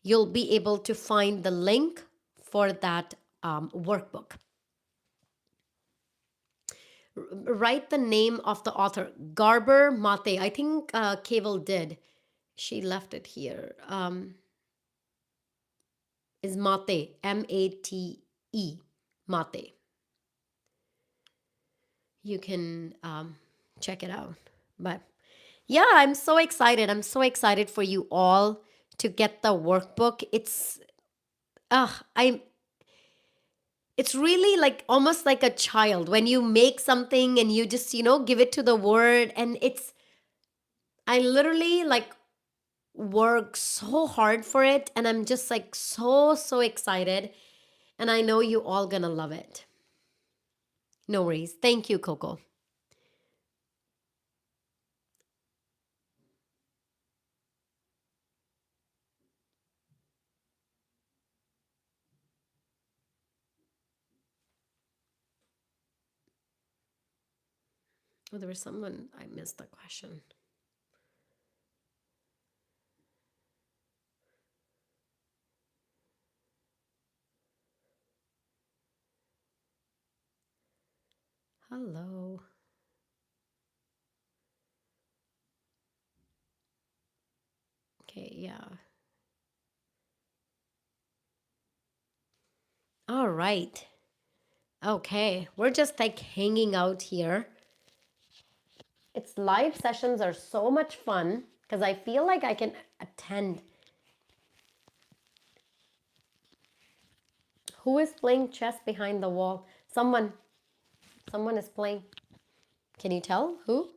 you'll be able to find the link for that workbook. Write the name of the author, Garber Mate. I think Kaval did. She left it here. Is Mate, Mate, Mate. You can check it out. But yeah, I'm so excited. I'm so excited for you all to get the workbook. I it's really like almost like a child when you make something and you just, give it to the word, and I literally like work so hard for it, and I'm just like so excited, and I know you all gonna love it. No worries. Thank you, Coco. Oh, there was someone I missed the question. Hello. Okay, yeah. All right. Okay, we're just like hanging out here. It's live sessions are so much fun because I feel like I can attend. Who is playing chess behind the wall? Someone is playing. Can you tell who?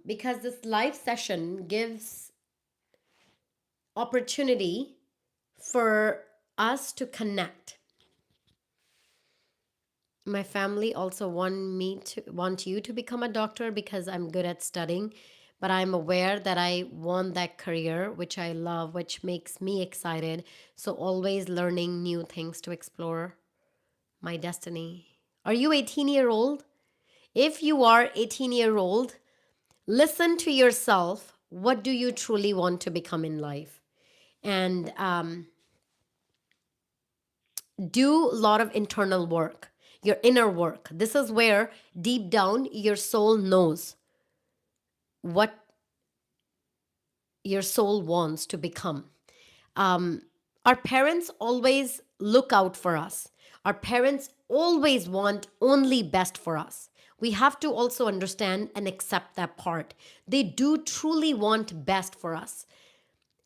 Because this live session gives opportunity for us to connect. My family also want you to become a doctor because I'm good at studying, but I'm aware that I want that career which I love, which makes me excited. So always learning new things to explore my destiny. Are you 18-year-old? If you are 18-year-old, listen to yourself. What do you truly want to become in life? And do a lot of internal work, your inner work. This is where deep down your soul knows what your soul wants to become. Um, our parents always look out for us. Our parents always want only best for us. We have to also understand and accept that part. They do truly want best for us.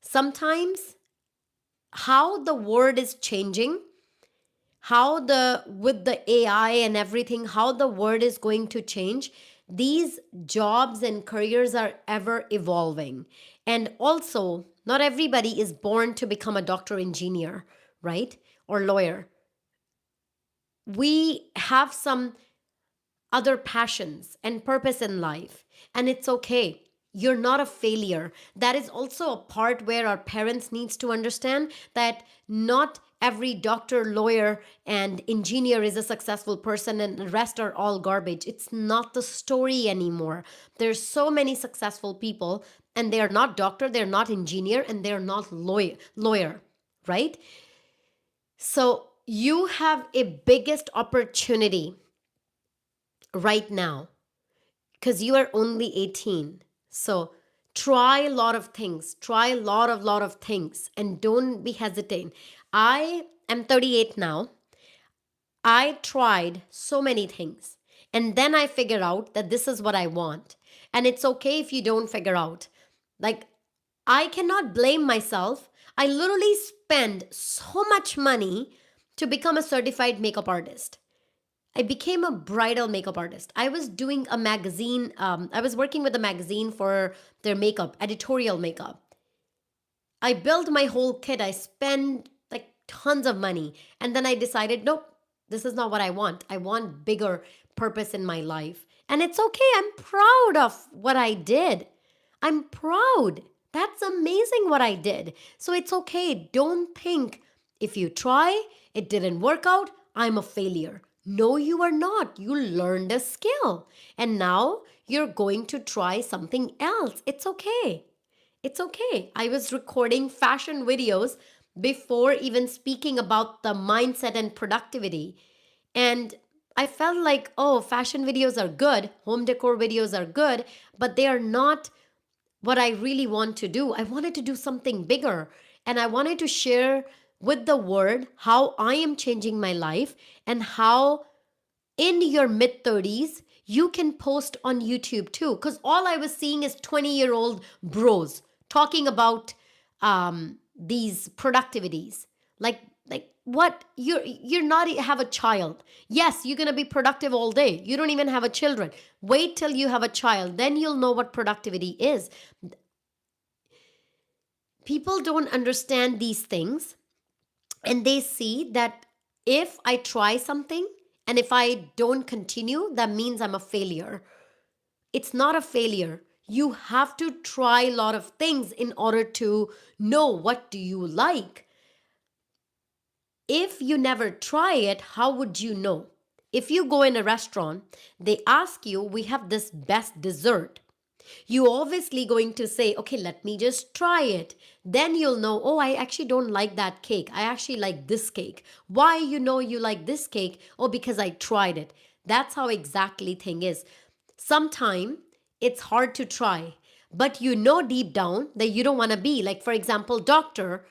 Sometimes how the world is changing, how the with the AI and everything, how the world is going to change, these jobs and careers are ever evolving. And also, not everybody is born to become a doctor, engineer, right? Or lawyer. We have some other passions and purpose in life, and it's okay. You're not a failure. That is also a part where our parents needs to understand that not every doctor, lawyer and engineer is a successful person and the rest are all garbage. It's not the story anymore. There's so many successful people, and they are not doctor, they're not engineer, and they're not lawyer, right? So you have a biggest opportunity right now because you are only 18. So try a lot of things, try a lot of things, and don't be hesitant. I am 38 now. I tried so many things, and then I figure out that this is what I want. And it's okay if you don't figure out. Like, I cannot blame myself. I literally spend so much money to become a certified makeup artist. I became a bridal makeup artist. I was doing a magazine. I was working with a magazine for their makeup, editorial makeup. I built my whole kit. I spent like tons of money. And then I decided, nope, this is not what I want. I want bigger purpose in my life. And it's okay. I'm proud of what I did. I'm proud. That's amazing what I did. So it's okay. Don't think if you try, it didn't work out, I'm a failure. No, you are not. You learned a skill. And now you're going to try something else. It's okay. It's okay. I was recording fashion videos before even speaking about the mindset and productivity. And I felt like, oh, fashion videos are good, home decor videos are good, but they are not what I really want to do. I wanted to do something bigger. And I wanted to share with the world how I am changing my life and how in your mid 30s you can post on YouTube too. Because all I was seeing is 20-year-old bros talking about these productivities. Like what, you're not have a child. Yes, you're gonna be productive all day. You don't even have a children. Wait till you have a child, then you'll know what productivity is. People don't understand these things, and they see that if I try something and if I don't continue, that means I'm a failure. It's not a failure. You have to try a lot of things in order to know what do you like. If you never try it, how would you know? If you go in a restaurant, they ask you, we have this best dessert. You obviously going to say, okay, let me just try it. Then you'll know, oh, I actually don't like that cake. I actually like this cake. Why you know you like this cake? Oh, because I tried it. That's how exactly thing is. Sometime it's hard to try, but you know deep down that you don't want to be. Like, for example, doctor,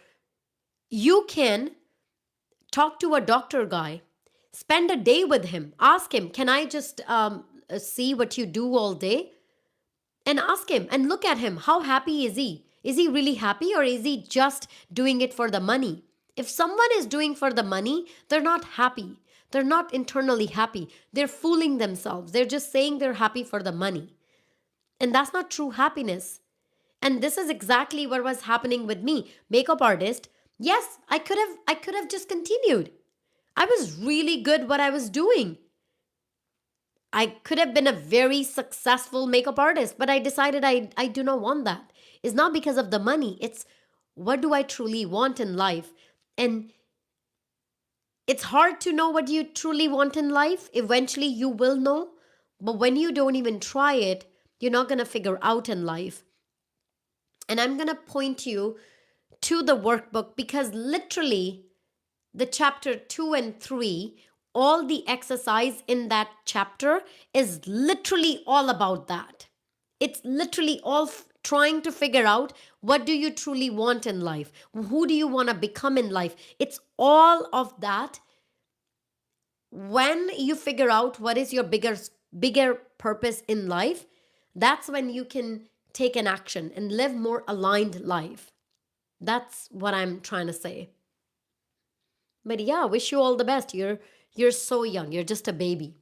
you can talk to a doctor guy, spend a day with him, ask him, can I just see what you do all day? And ask him and look at him. How happy is he? Is he really happy, or is he just doing it for the money? If someone is doing for the money, they're not happy. They're not internally happy. They're fooling themselves. They're just saying they're happy for the money. And that's not true happiness. And this is exactly what was happening with me. Makeup artist. Yes, I could have just continued. I was really good what I was doing. I could have been a very successful makeup artist, but I decided I do not want that. It's not because of the money, it's what do I truly want in life? And it's hard to know what you truly want in life. Eventually, you will know. But when you don't even try it, you're not going to figure out in life. And I'm going to point you to the workbook because literally the chapter 2 and 3, all the exercise in that chapter is literally all about that. It's literally all trying to figure out what do you truly want in life? Who do you want to become in life? It's all of that when you figure out what is your bigger purpose in life, that's when you can take an action and live more aligned life. That's what I'm trying to say. But yeah, wish you all the best. You're so young. You're just a baby.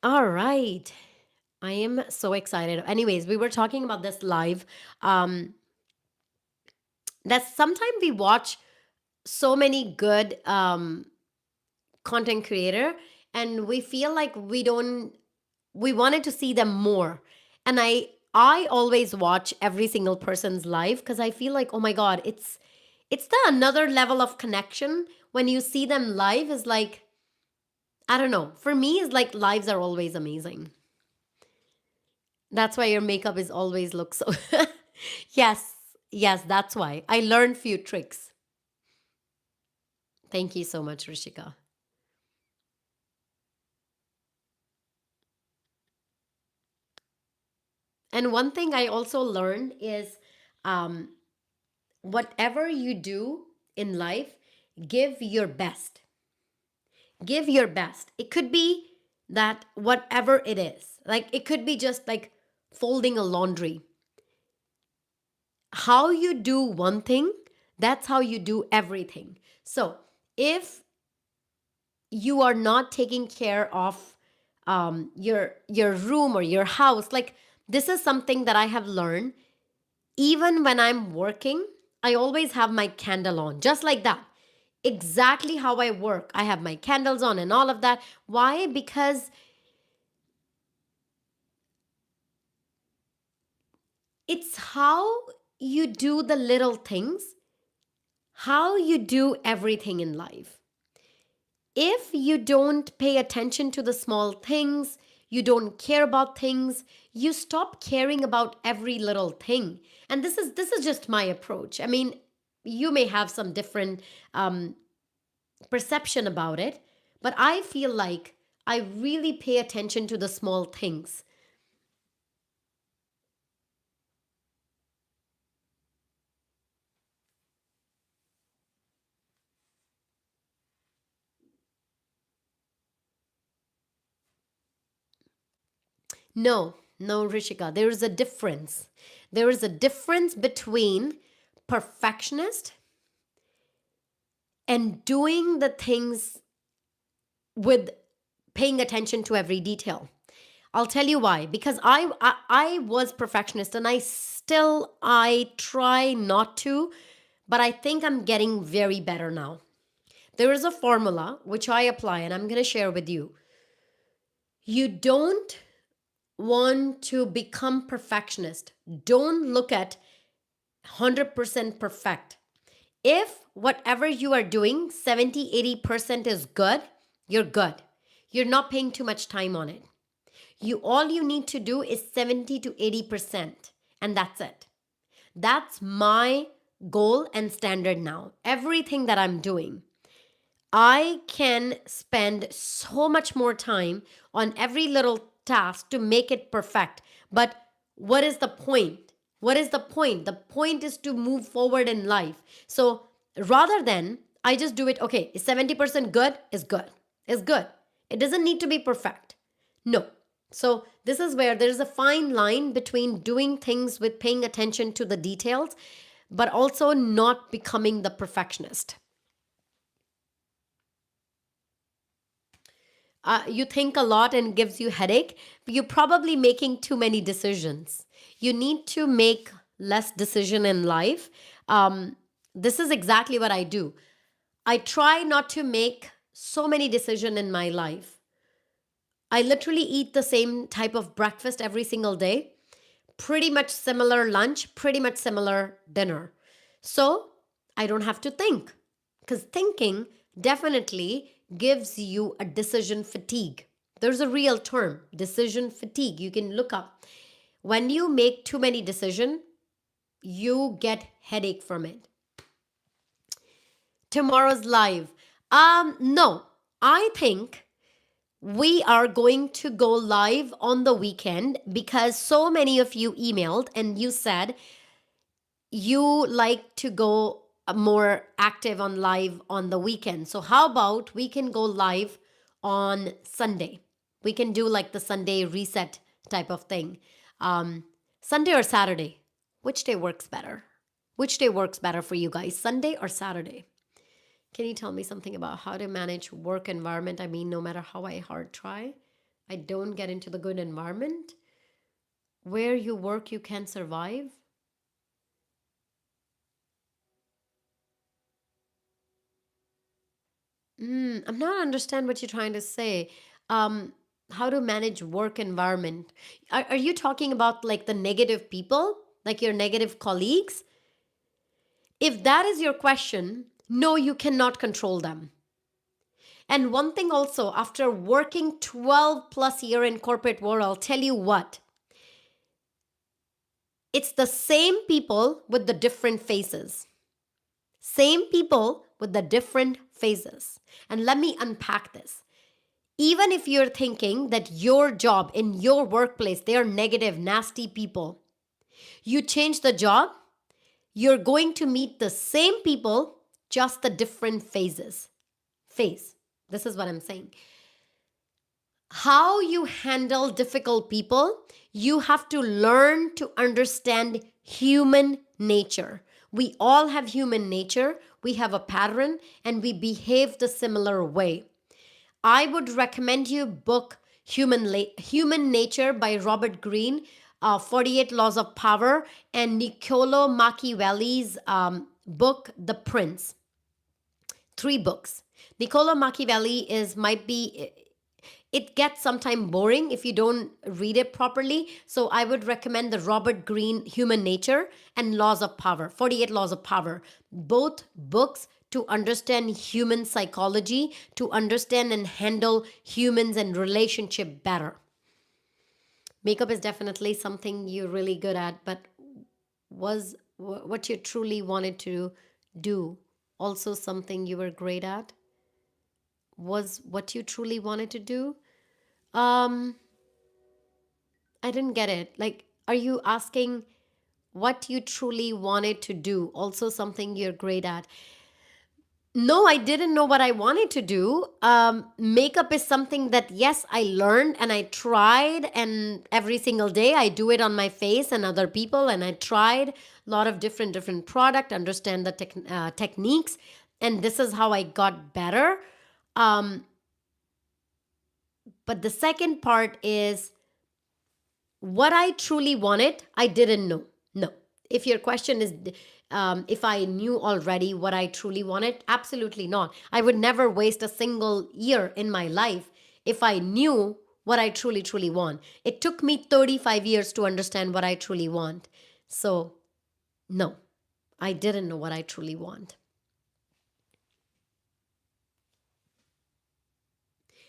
All right. I am so excited. Anyways, we were talking about this live. Um, that sometimes we watch so many good content creator, and we feel like we wanted to see them more. And I always watch every single person's live because I feel like, oh my god, it's the another level of connection when you see them live. Is like, I don't know, for me it's like lives are always amazing. That's why your makeup is always looks so. Yes, yes, that's why I learned few tricks. Thank you so much, Rishika. And one thing I also learned is, um, whatever you do in life, give your best. Give your best. It could be that whatever it is, like it could be just like folding a laundry. How you do one thing, that's how you do everything. So if you are not taking care of your room or your house, like this is something that I have learned. Even when I'm working, I always have my candle on, just like that. Exactly how I work. I have my candles on and all of that. Why? Because it's how you do the little things, how you do everything in life. If you don't pay attention to the small things, you don't care about things, you stop caring about every little thing. And this is just my approach. I mean, you may have some different um, perception about it, but I feel like I really pay attention to the small things. No, no, Rishika, there is a difference. There is a difference between perfectionist and doing the things with paying attention to every detail. I'll tell you why. Because I was perfectionist, and I try not to, but I think I'm getting very better now. There is a formula which I apply, and I'm going to share with you. You don't want to become perfectionist. Don't look at 100% perfect. If whatever you are doing 70-80% is good, you're good. You're not paying too much time on it. You all you need to do is 70 to 80%, and that's it. That's my goal and standard now. Everything that I'm doing, I can spend so much more time on every little task to make it perfect. But what is the point? What is the point? The point is to move forward in life. So rather than I just do it, okay, is 70% good? Is good. Is good. It doesn't need to be perfect. No. So this is where there is a fine line between doing things with paying attention to the details, but also not becoming the perfectionist. You think a lot and gives you headache, but you're probably making too many decisions. You need to make less decision in life. um, this is exactly what I do. I try not to make so many decision in my life. I literally eat the same type of breakfast every single day, pretty much similar lunch, pretty much similar dinner. So I don't have to think, because thinking definitely gives you a decision fatigue. There's a real term, decision fatigue. You can look up. When you make too many decisions, you get headache from it. Tomorrow's live. No. I think we are going to go live on the weekend because so many of you emailed and you said you like to go more active on live on the weekend. So, how about we can go live on Sunday? We can do like the Sunday reset type of thing. Um, Sunday or Saturday? Which day works better? Which day works better for you guys, Sunday or Saturday? Can you tell me something about how to manage work environment? I mean, no matter how I hard try, I don't get into the good environment. Where you work, you can survive. I'm not understand what you're trying to say. Um, how to manage work environment? Are you talking about like the negative people, like your negative colleagues? If that is your question, no, you cannot control them. And one thing also, after working 12 plus year in corporate world, I'll tell you what, it's the same people with the different faces. Same people with the different faces. And let me unpack this. Even if you're thinking that your job in your workplace, they're negative, nasty people, you change the job, you're going to meet the same people, just the different phases. Phase. This is what I'm saying. How you handle difficult people, you have to learn to understand human nature. We all have human nature, we have a pattern, and we behave the similar way. I would recommend you book Human Nature by Robert Greene, 48 Laws of Power, and Niccolo Machiavelli's book, The Prince. Three books. Niccolo Machiavelli is might be, it gets sometimes boring if you don't read it properly. So I would recommend the Robert Greene Human Nature and Laws of Power, 48 Laws of Power. Both books to understand human psychology, to understand and handle humans and relationship better. Makeup is definitely something you're really good at, but was what you truly wanted to do also something you were great at? Was what you truly wanted to do? Um, I didn't get it. Like, are you asking what you truly wanted to do? Also, something you're great at? No, I didn't know what I wanted to do. Makeup is something that, yes, I learned and I tried, and every single day I do it on my face and other people. And I tried a lot of different product, understand the techniques, and this is how I got better. Um, but the second part is what I truly wanted, I didn't know. No. If your question is if I knew already what I truly wanted, absolutely not. I would never waste a single year in my life if I knew what I truly want. It took me 35 years to understand what I truly want. So, no, I didn't know what I truly want.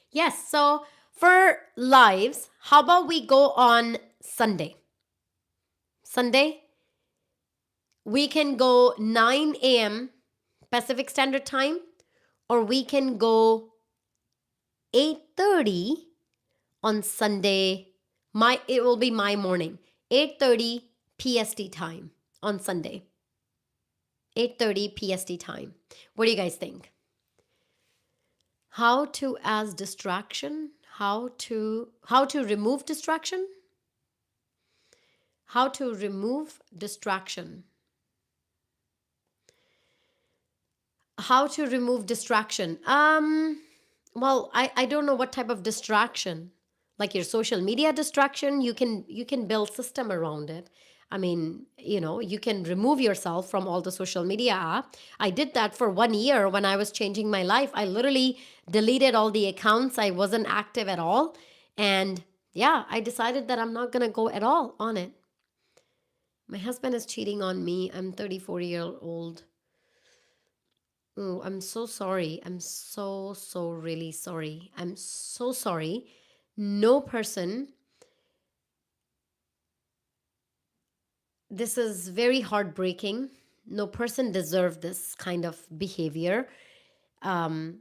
Yes, so for lives, how about we go on Sunday? Sunday, we can go 9 a.m. Pacific Standard Time, or we can go 8:30 on Sunday. It will be my morning. 8:30 PST time on Sunday. 8:30 PST time. What do you guys think? How to as distraction? How to remove distraction? How to remove distraction? How to remove distraction? Well, I don't know what type of distraction. Like your social media distraction, you can build system around it. I mean, you can remove yourself from all the social media app. I did that for 1 year when I was changing my life. I literally deleted all the accounts. I wasn't active at all. And yeah, I decided that I'm not gonna go at all on it. My husband is cheating on me. I'm 34-year old. Oh, I'm so sorry. I'm so really sorry. I'm so sorry. No person, this is very heartbreaking. No person deserved this kind of behavior. Um,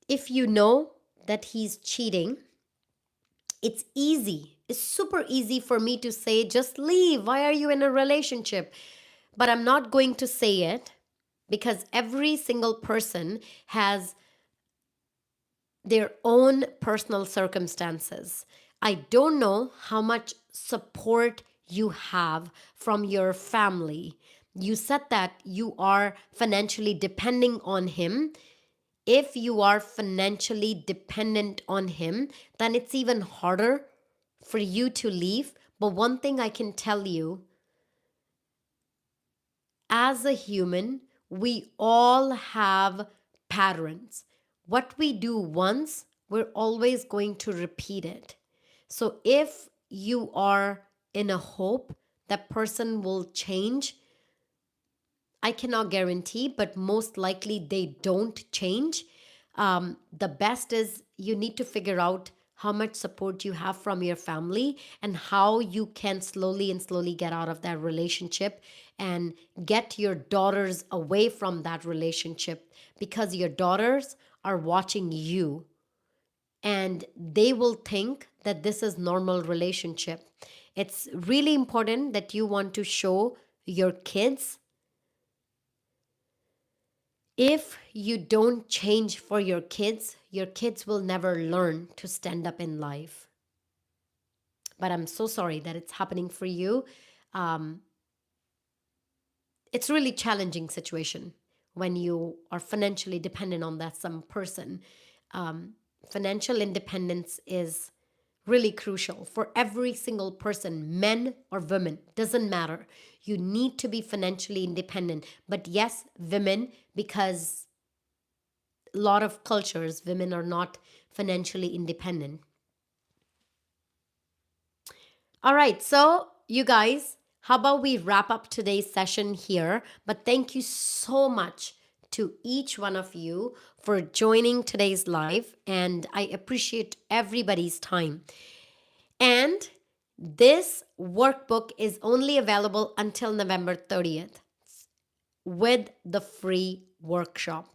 If you know that he's cheating, it's easy. It's super easy for me to say, just leave. Why are you in a relationship? But I'm not going to say it because every single person has their own personal circumstances. I don't know how much support you have from your family. You said that you are financially depending on him. If you are financially dependent on him, then it's even harder for you to leave. But one thing I can tell you, as a human, we all have patterns. What we do once, we're always going to repeat it. So if you are in a hope that person will change, I cannot guarantee, but most likely they don't change. The best is you need to figure out how much support you have from your family and how you can slowly and slowly get out of that relationship and get your daughters away from that relationship, because your daughters are watching you and they will think that this is normal relationship. It's really important that you want to show your kids, if you don't change for your kids will never learn to stand up in life. But I'm so sorry that it's happening for you. Um, it's really challenging situation when you are financially dependent on that some person. Um, Financial independence is really crucial for every single person, men or women, doesn't matter. You need to be financially independent. But yes, women, because a lot of cultures, women are not financially independent. All right, so you guys, how about we wrap up today's session here? But thank you so much to each one of you for joining today's live, and I appreciate everybody's time. And this workbook is only available until November 30th with the free workshop.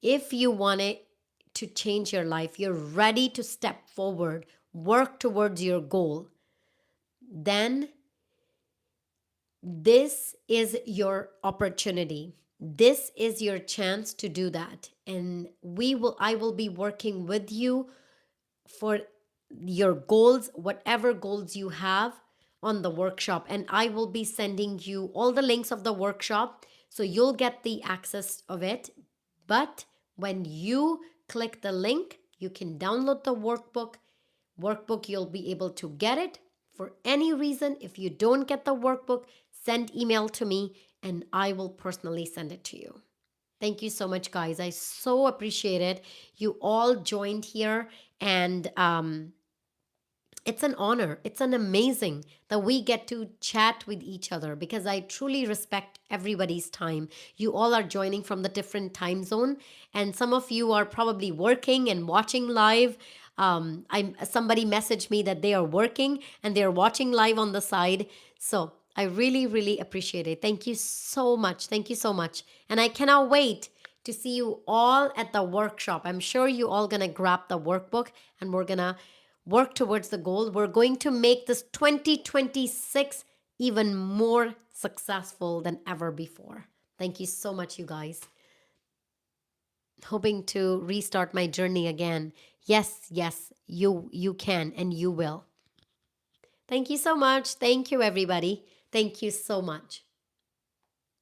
If you want it to change your life, you're ready to step forward, work towards your goal, then this is your opportunity. This is your chance to do that. And I will be working with you for your goals, whatever goals you have on the workshop. And I will be sending you all the links of the workshop so you'll get the access of it. But when you click the link, you can download the workbook. You'll be able to get it. For any reason, if you don't get the workbook, send email to me and I will personally send it to you. Thank you so much, guys. I so appreciate it. You all joined here, and it's an honor. It's an amazing that we get to chat with each other, because I truly respect everybody's time. You all are joining from the different time zone, and some of you are probably working and watching live. I Somebody messaged me that they are working and they're watching live on the side. So I really, really appreciate it. Thank you so much. Thank you so much. And I cannot wait to see you all at the workshop. I'm sure you all gonna grab the workbook and we're gonna work towards the goal. We're going to make this 2026 even more successful than ever before. Thank you so much, you guys. Hoping to restart my journey again. Yes, yes, you can and you will. Thank you so much. Thank you, everybody. Thank you so much.